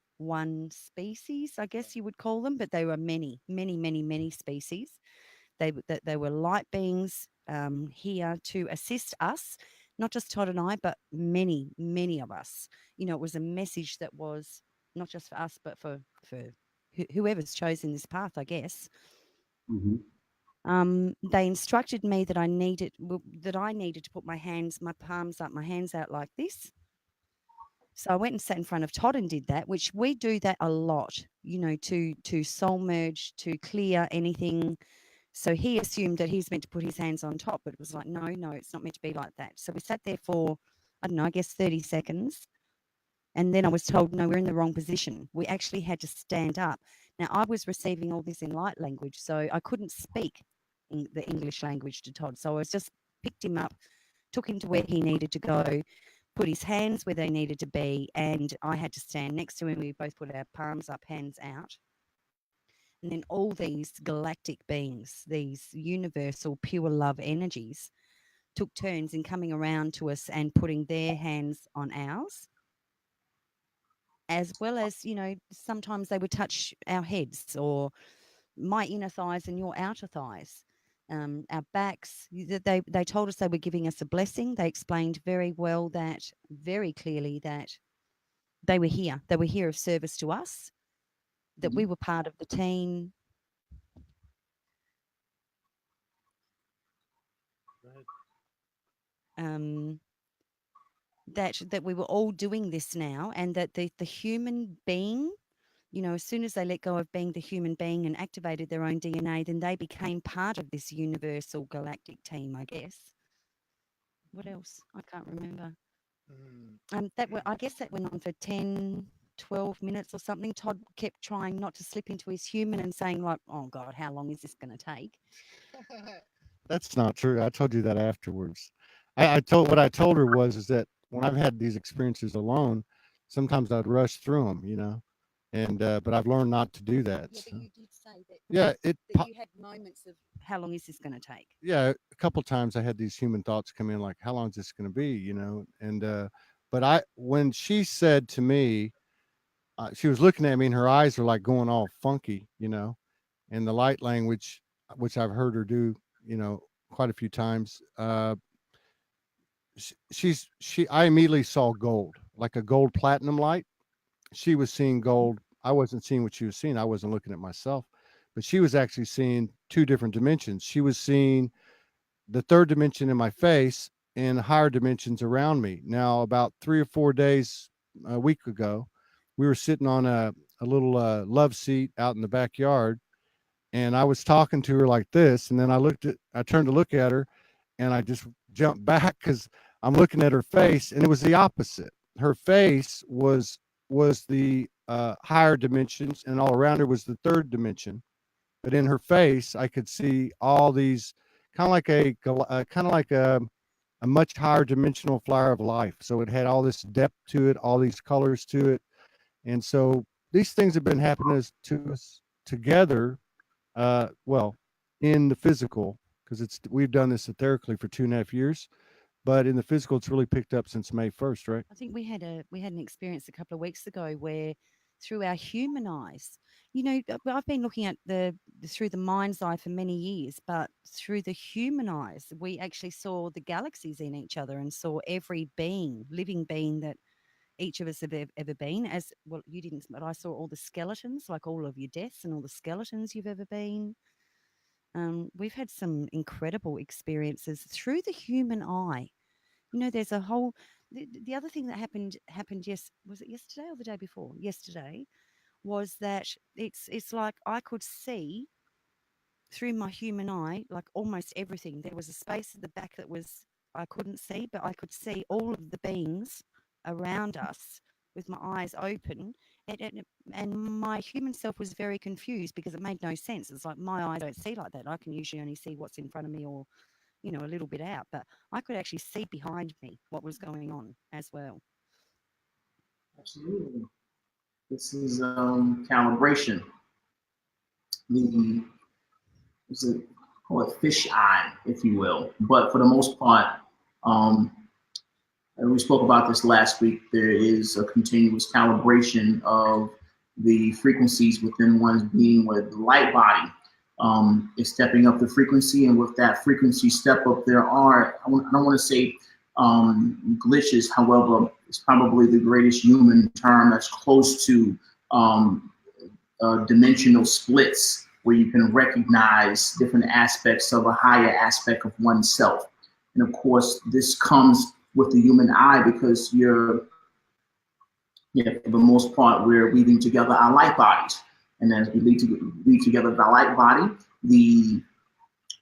species, I guess you would call them, but they were many, many, many, many species. That they were light beings here to assist us, not just Todd and I, but many, many of us. You know, it was a message that was not just for us, but for whoever's chosen this path, I guess. Mm-hmm. They instructed me that I needed to put my palms up, my hands out like this. So I went and sat in front of Todd and did that, which we do that a lot, you know, to soul merge, to clear anything. So he assumed that he's meant to put his hands on top, but it was like, no, it's not meant to be like that. So we sat there for, I don't know, I guess 30 seconds. And then I was told, no, we're in the wrong position. We actually had to stand up. Now, I was receiving all this in light language, so I couldn't speak in the English language to Todd. So I was just picked him up, took him to where he needed to go, put his hands where they needed to be, and I had to stand next to him. We both put our palms up, hands out. And then all these galactic beings, these universal pure love energies, took turns in coming around to us and putting their hands on ours, as well as, you know, sometimes they would touch our heads or my inner thighs and your outer thighs, our backs. They told us they were giving us a blessing. They explained very well that, very clearly, that they were here. They were here of service to us, that we were part of the team. That we were all doing this now, and that the human being, you know, as soon as they let go of being the human being and activated their own DNA, then they became part of this universal galactic team, I guess. What else? I can't remember. I guess that went on for 10, 12 minutes or something. Todd kept trying not to slip into his human and saying, like, oh God, how long is this going to take? That's not true. I told you that afterwards. What I told her was is that when I've had these experiences alone, sometimes I'd rush through them, you know, and but I've learned not to do that. Yeah, So. but you did say that, Yeah, that you had moments of how long is this going to take? yeah, a couple times I had these human thoughts come in like, how long is this going to be, you know? And but when she said to me, she was looking at me and her eyes were like going all funky, you know, and the light language, which I've heard her do, you know, quite a few times. I immediately saw gold, like a gold platinum light. She was seeing gold. I wasn't seeing what she was seeing. I wasn't looking at myself, but she was actually seeing two different dimensions. She was seeing the third dimension in my face and higher dimensions around me. Now, about 3 or 4 days, a week ago, we were sitting on a little love seat out in the backyard, and I was talking to her like this, and then I turned to look at her, and I just jumped back because I'm looking at her face, and it was the opposite. Her face was the higher dimensions, and all around her was the third dimension. But in her face, I could see all these kind of like a much higher dimensional flower of life. So it had all this depth to it, all these colors to it, and so these things have been happening to us together. Well, in the physical, because we've done this etherically for 2.5 years, but in the physical, it's really picked up since May 1st, right? I think we had an experience a couple of weeks ago where, through our human eyes, you know, I've been looking at through the mind's eye for many years, but through the human eyes, we actually saw the galaxies in each other and saw every being, living being that each of us have ever been. As well, you didn't, but I saw all the skeletons, like all of your deaths and all the skeletons you've ever been. We've had some incredible experiences through the human eye. You know, there's a whole. The other thing that happened. Yes, was it yesterday or the day before? Yesterday was that it's like I could see through my human eye, like almost everything. There was a space at the back that was I couldn't see, but I could see all of the beings around us with my eyes open. And my human self was very confused because it made no sense. It's like my eye don't see like that. I can usually only see what's in front of me or, a little bit out, but I could actually see behind me what was going on as well. Absolutely. This is calibration. The is it call it fish eye, if you will. But for the most part, um, and we spoke about this last week, there is a continuous calibration of the frequencies within one's being with the light body. Is stepping up the frequency, and with that frequency step up, there are, I don't want to say glitches, however, it's probably the greatest human term that's close to dimensional splits where you can recognize different aspects of a higher aspect of oneself. And of course, this comes with the human eye because for the most part, we're weaving together our light bodies. And as we weave together the light body, the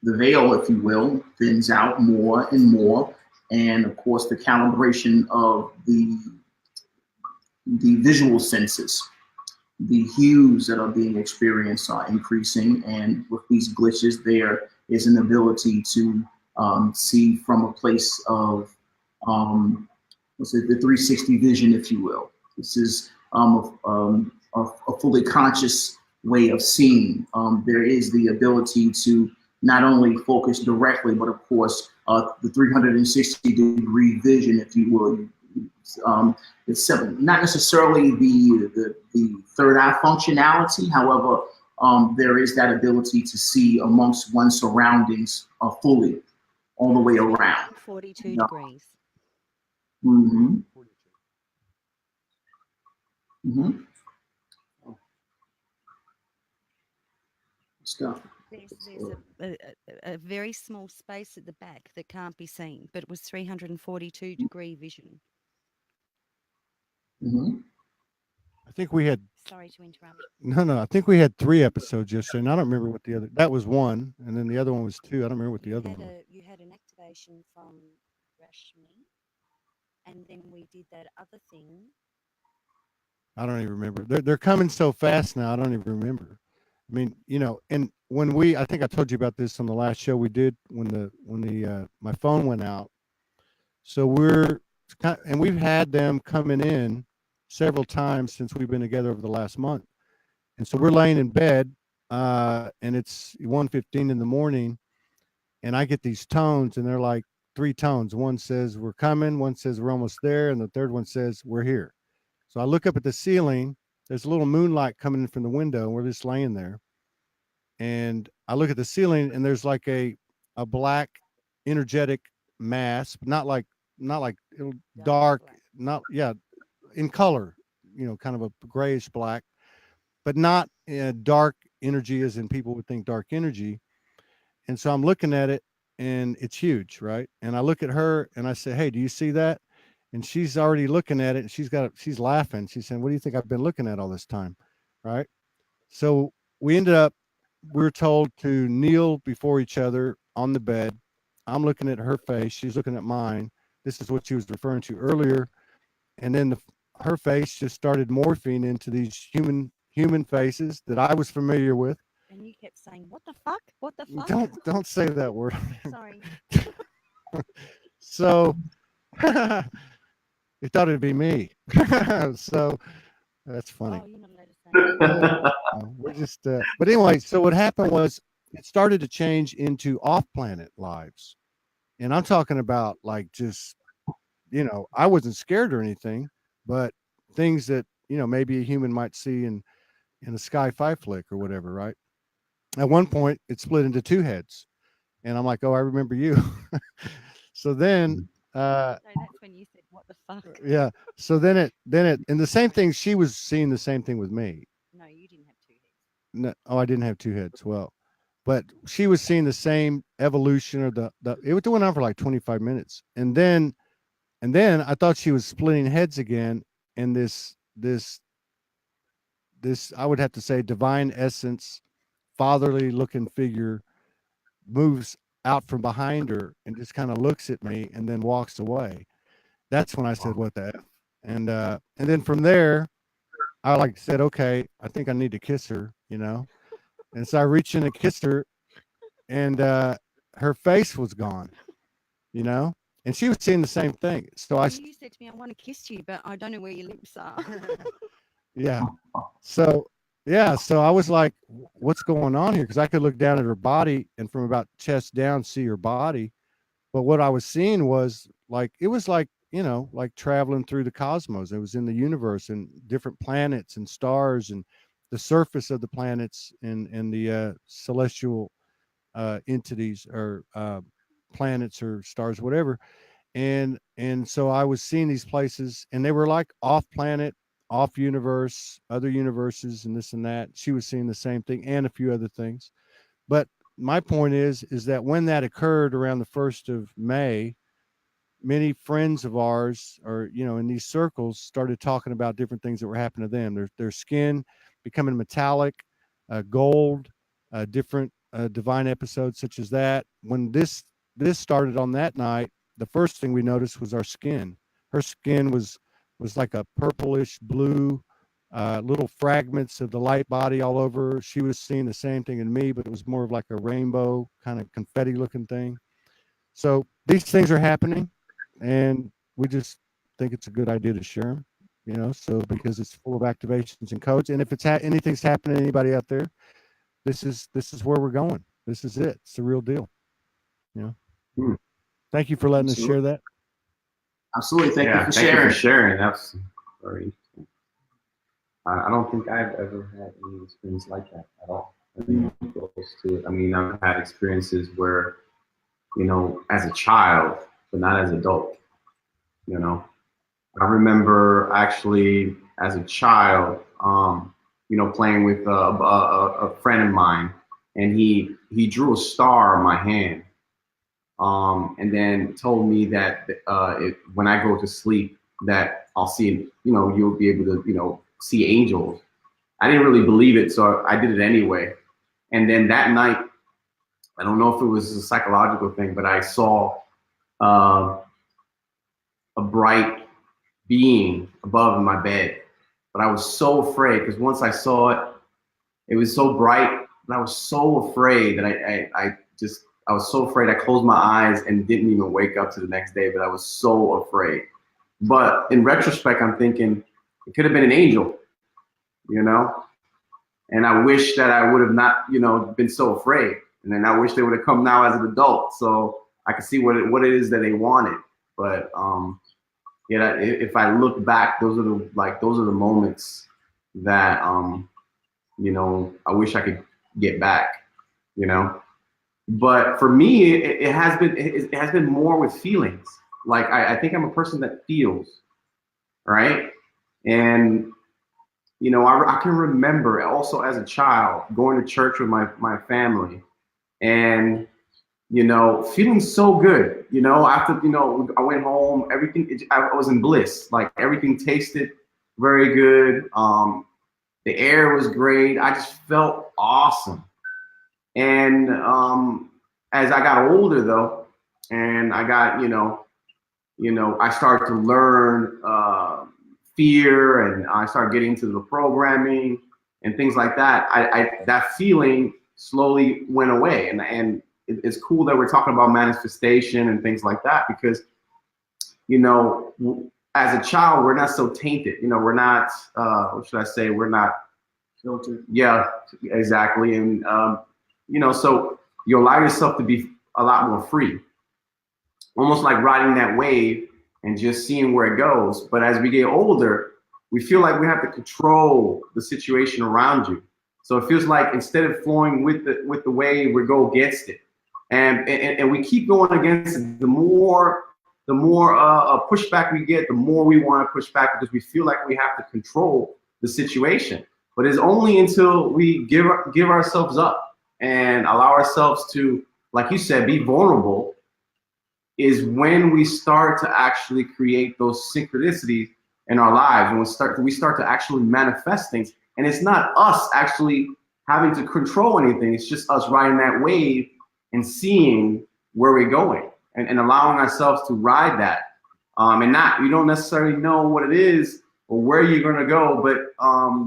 veil, if you will, thins out more and more. And of course, the calibration of the visual senses, the hues that are being experienced are increasing. And with these glitches, there is an ability to see from a place of, the 360 vision, if you will. This is a fully conscious way of seeing. There is the ability to not only focus directly, but of course, the 360-degree vision, if you will. It's not necessarily the third eye functionality. However, there is that ability to see amongst one's surroundings fully, all the way around. 42 degrees. Mm-hmm. Mm-hmm. Stuff. There's a very small space at the back that can't be seen, but it was 342-degree vision. Mm-hmm. I think we had. Sorry to interrupt. No. I think we had 3 episodes yesterday, and I don't remember what the other. That was one, and then the other one was 2. I don't remember what the other one was. You had an activation from Rashmi, and then we did that other thing. I don't even remember. They're coming so fast now. I don't even remember. I mean, and when I think I told you about this on the last show we did when my phone went out. So we've had them coming in several times since we've been together over the last month. And so we're laying in bed, and it's 1:15 in the morning, and I get these tones, and they're like 3 tones. One says we're coming, one says we're almost there, and the third one says we're here. So I look up at the ceiling. There's a little moonlight coming in from the window, and we're just laying there. And I look at the ceiling, and there's like a black, energetic mass, but not like dark, in color, kind of a grayish black, but not dark energy as in people would think dark energy. And so I'm looking at it, and it's huge, right? And I look at her, and I say, "Hey, do you see that?" And she's already looking at it, and she's laughing. She's saying, "What do you think I've been looking at all this time?" Right? So we were told to kneel before each other on the bed. I'm looking at her face. She's looking at mine. This is what she was referring to earlier. And then her face just started morphing into these human faces that I was familiar with. And you kept saying, "What the fuck? What the fuck?" Don't say that word. Sorry. So you thought it'd be me. So that's funny. Oh, you're not allowed to say We're just, but anyway, so what happened was it started to change into off-planet lives. And I'm talking about like just, I wasn't scared or anything, but things that, maybe a human might see in a sci-fi flick or whatever, right? At one point, it split into 2 heads. And I'm like, oh, I remember you. So then, so that's when you said, "What the fuck?" Yeah. So then it, and the same thing, she was seeing the same thing with me. No, you didn't have 2 heads. No, oh, I didn't have 2 heads. Well, but she was seeing the same evolution, or it went on for like 25 minutes. And then And then I thought she was splitting heads again, and this I would have to say divine essence, fatherly looking figure moves out from behind her and just kind of looks at me and then walks away. That's when I said, "What the F?" And then from there, I like said, "Okay, I think I need to kiss her," you know. And so I reached in and kissed her, and her face was gone, you know, and she was seeing the same thing. So You said to me, "I want to kiss you, but I don't know where your lips are." yeah. So yeah, so I was like, "What's going on here?" Because I could look down at her body and from about chest down see her body, but what I was seeing was like it was like, you know, like traveling through the cosmos. It was in the universe and different planets and stars and the surface of the planets and the celestial entities or planets or stars, whatever. And so I was seeing these places, and they were like off planet, off universe, other universes, and this and that. She was seeing the same thing and a few other things. But my point is that when that occurred around the 1st of May, many friends of ours, or you know, in these circles, started talking about different things that were happening to them. Their skin becoming metallic, gold, different divine episodes such as that. When this started on that night, the first thing we noticed was our skin. Her skin was like a purplish blue, little fragments of the light body all over her. She was seeing the same thing in me, but it was more of like a rainbow kind of confetti looking thing. So these things are happening, and we just think it's a good idea to share them, you know, so because it's full of activations and codes. And if it's anything's happening to anybody out there, this is where we're going. This is it. It's the real deal, you know. Thank you for letting us share that. Absolutely. Thank you for thank sharing. you for sharing. That's very interesting. I don't think I've ever had any experience like that at all. I mean, close to it. I mean, I've had experiences where, you know, as a child, but not as an adult, you know. I remember actually as a child, you know, playing with a friend of mine, and he drew a star on my hand, and then told me that when I go to sleep, that I'll see, you know, you'll be able to, you know, see angels. I didn't really believe it, so I did it anyway. And then that night, I don't know if it was a psychological thing, but I saw a bright being above in my bed. But I was so afraid because once I saw it, it was so bright, and I was so afraid that I was so afraid I closed my eyes and didn't even wake up to the next day, but I was so afraid. But in retrospect, I'm thinking it could have been an angel, you know? And I wish that I would have not, you know, been so afraid. And then I wish they would have come now as an adult so I could see what it is that they wanted. But yeah, if I look back, those are the moments that you know, I wish I could get back, you know. But for me, it has been more with feelings. Like I think I'm a person that feels, right? And you know, I can remember also as a child going to church with my family, and you know, feeling so good. You know, after, you know, I went home, I was in bliss. Like everything tasted very good. The air was great. I just felt awesome. And as I got older though, and I got, you know, I started to learn fear, and I started getting into the programming and things like that. That feeling slowly went away, and it's cool that we're talking about manifestation and things like that, because, you know, as a child, we're not so tainted. You know, we're not, what should I say? We're not filtered. Yeah, exactly. And, you know, so you allow yourself to be a lot more free, almost like riding that wave and just seeing where it goes. But as we get older, we feel like we have to control the situation around you. So it feels like instead of flowing with the wave, we go against it. And we keep going against it. The more pushback we get, the more we want to push back, because we feel like we have to control the situation. But it's only until we give ourselves up and allow ourselves to, like you said, be vulnerable, is when we start to actually create those synchronicities in our lives, and we start to actually manifest things. And it's not us actually having to control anything. It's just us riding that wave and seeing where we're going, and allowing ourselves to ride that. And not, you don't necessarily know what it is or where you're going to go, but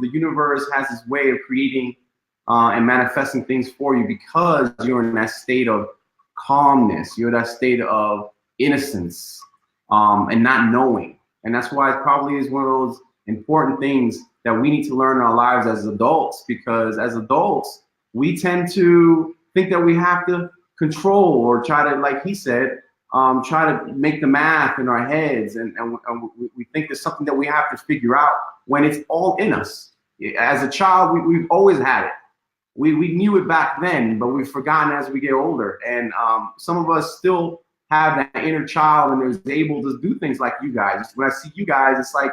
the universe has this way of creating and manifesting things for you because you're in that state of calmness, you're in that state of innocence, and not knowing. And that's why it probably is one of those important things that we need to learn in our lives as adults, because as adults, we tend to think that we have to control or try to, like he said, try to make the math in our heads, and we think there's something that we have to figure out when it's all in us. As a child, we've always had it. We knew it back then, but we've forgotten as we get older. And some of us still have that inner child and is able to do things like you guys. When I see you guys, it's like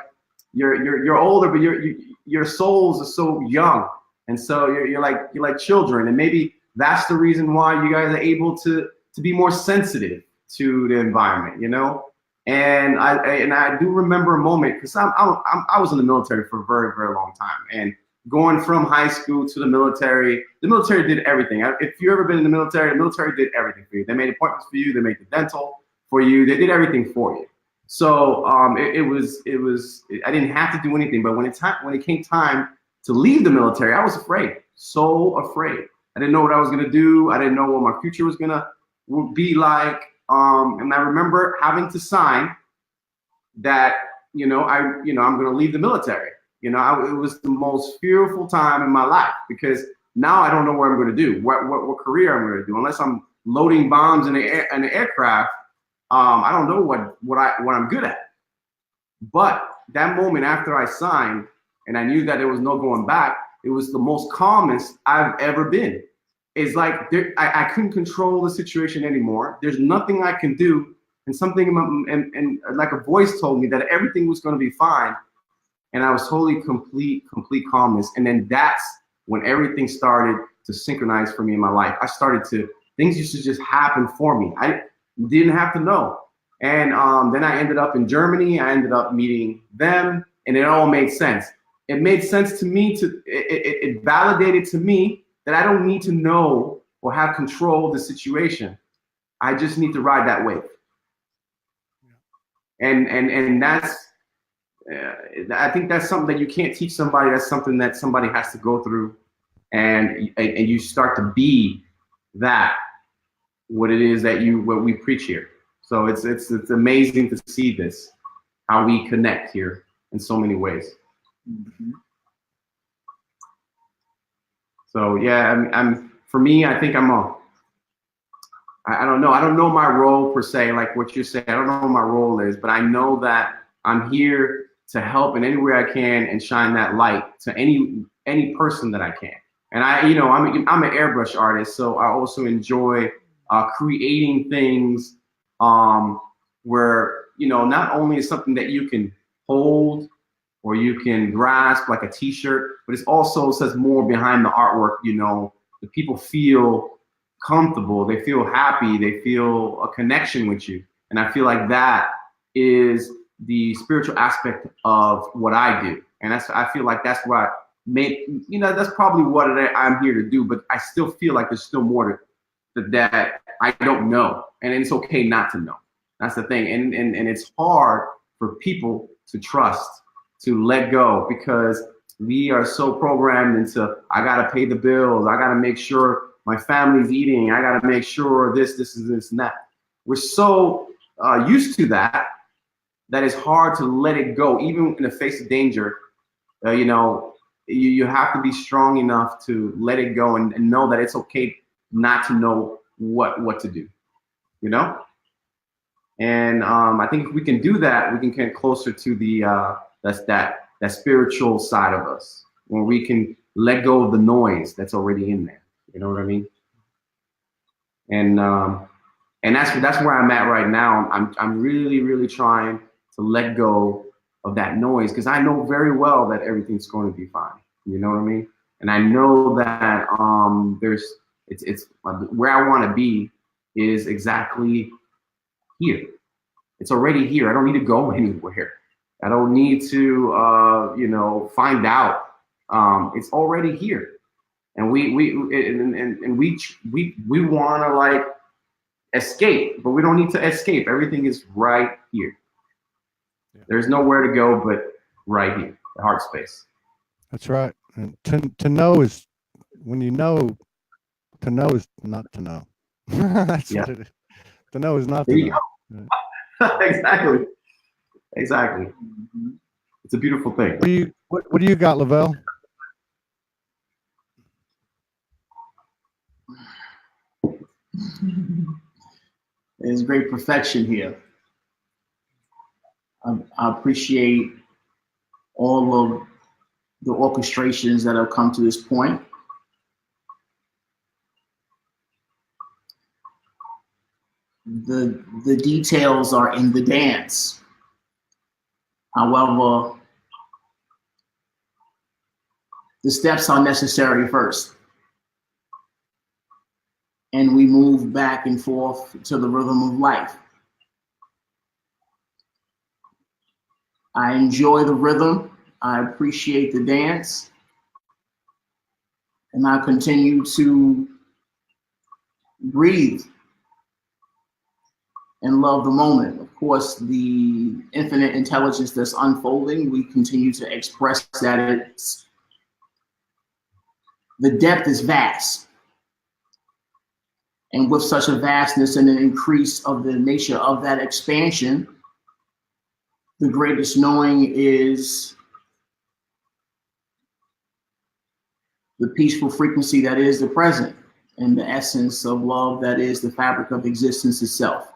you're older, but your souls are so young, and so you're like children. And maybe that's the reason why you guys are able to be more sensitive to the environment, you know. And I do remember a moment, because I was in the military for a very, very long time, and going from high school to the military did everything. If you've ever been in the military did everything for you. They made appointments for you, they made the dental for you, they did everything for you. So it was I didn't have to do anything, but when it came time to leave the military, I was afraid, so afraid. I didn't know what I was gonna do. I didn't know what my future would be like. And I remember having to sign that, I'm gonna leave the military. It was the most fearful time in my life, because now I don't know what I'm going to do, what career I'm going to do, unless I'm loading bombs in the aircraft. I don't know what I'm good at. But that moment after I signed, and I knew that there was no going back, it was the most calmest I've ever been. It's like I couldn't control the situation anymore. There's nothing I can do, and something and like a voice told me that everything was going to be fine. And I was totally complete calmness. And then that's when everything started to synchronize for me in my life. Things used to just happen for me. I didn't have to know. And then I ended up in Germany. I ended up meeting them, and it all made sense. It made sense to me. It validated to me that I don't need to know or have control of the situation. I just need to ride that wave. And that's, I think that's something that you can't teach somebody. That's something that somebody has to go through, and you start to be that, what it is that what we preach here. So it's amazing to see this, how we connect here in so many ways. Mm-hmm. So yeah, for me, I think I don't know my role per se, like what you're saying. I don't know what my role is, but I know that I'm here to help in any way I can and shine that light to any person that I can. And I'm an airbrush artist, so I also enjoy creating things where not only is something that you can hold or you can grasp, like a T-shirt, but it also says more behind the artwork. The people feel comfortable, they feel happy, they feel a connection with you, and I feel like that is the spiritual aspect of what I do. And I feel like that's what that's probably what I'm here to do, but I still feel like there's still more that I don't know, and it's okay not to know. That's the thing. And it's hard for people to trust, to let go, because we are so programmed into, I gotta pay the bills, I gotta make sure my family's eating, I gotta make sure this and that. We're so used to that it's hard to let it go, even in the face of danger. You have to be strong enough to let it go and know that it's okay not to know what to do, And I think if we can do that, we can get closer to that spiritual side of us, where we can let go of the noise that's already in there. You know what I mean? And that's where I'm at right now. I'm really, really trying to let go of that noise, because I know very well that everything's going to be fine. You know what I mean? And I know that it's where I want to be is exactly here. It's already here. I don't need to go anywhere. I don't need to, find out. It's already here, and we want to like escape, but we don't need to escape. Everything is right here. Yeah. There's nowhere to go but right here, the heart space. That's right. And to know is when you know. To know is not to know. That's what it is. To know is not to know. Exactly. It's a beautiful thing. What do you got, Lavelle? There's great perfection here. I appreciate all of the orchestrations that have come to this point. The details are in the dance. However, the steps are necessary first. And we move back and forth to the rhythm of life. I enjoy the rhythm. I appreciate the dance. And I continue to breathe and love the moment. Of course, the infinite intelligence that's unfolding, we continue to express that the depth is vast. And with such a vastness and an increase of the nature of that expansion, the greatest knowing is the peaceful frequency that is the present, and the essence of love that is the fabric of existence itself.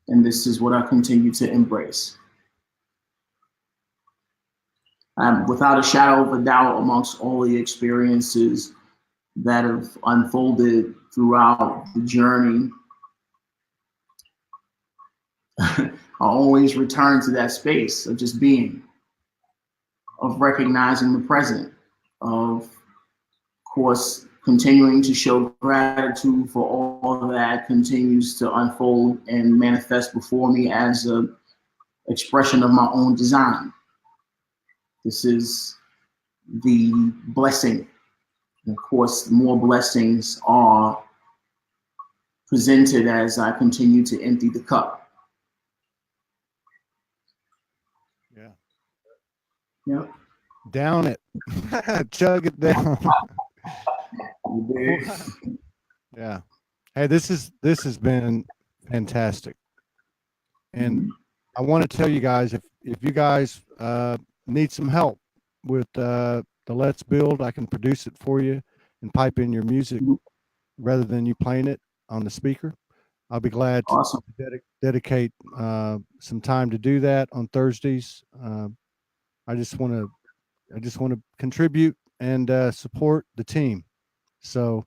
And this is what I continue to embrace. Without a shadow of a doubt, amongst all the experiences that have unfolded throughout the journey, I always return to that space of just being, of recognizing the present, of course, continuing to show gratitude for all that continues to unfold and manifest before me as an expression of my own design. This is the blessing. And of course, more blessings are presented as I continue to empty the cup. Yeah. Yep. Down it. Chug it down. Yeah. Hey, this has been fantastic. And I want to tell you guys, if you guys need some help with the Let's Build, I can produce it for you and pipe in your music rather than you playing it on the speaker. I'll be glad to dedicate some time to do that on Thursdays. I just want to contribute and support the team. So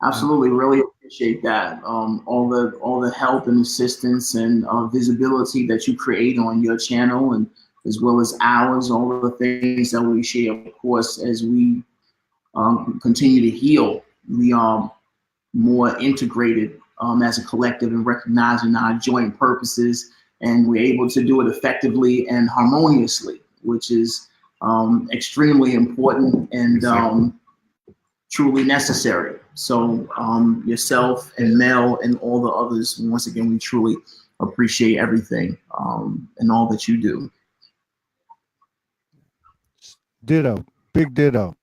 absolutely, really appreciate that. All the help and assistance and visibility that you create on your channel, and as well as ours, all of the things that we share. Of course, as we continue to heal, we are more integrated as a collective and recognizing our joint purposes, and we're able to do it effectively and harmoniously, which is extremely important and truly necessary. So yourself and Mel and all the others, once again, we truly appreciate everything and all that you do. Ditto, big ditto.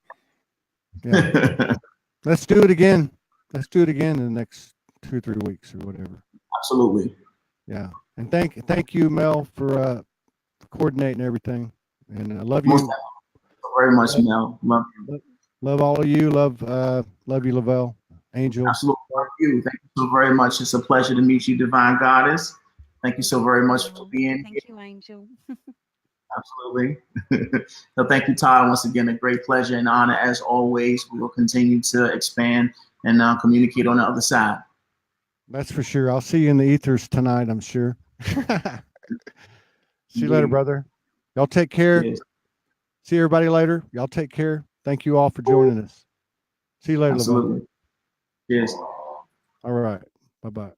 Yeah. Let's do it again. Let's do it again in the next 2 or 3 weeks or whatever. Absolutely. Yeah. And thank you, Mel, for coordinating everything. And I love you. Very much, Mel. Love you. Love all of you. Love you, Lavelle. Angel. Absolutely. Love you. Thank you so very much. It's a pleasure to meet you, Divine Goddess. Thank you so very much for being here. Thank you, Angel. Absolutely. So thank you, Todd. Once again, a great pleasure and honor as always. We will continue to expand and communicate on the other side. That's for sure. I'll see you in the ethers tonight, I'm sure. See you later, brother. Y'all take care. Yes. See everybody later. Y'all take care. Thank you all for joining us. See you later, Absolutely. Lavelle. Cheers. All right. Bye-bye.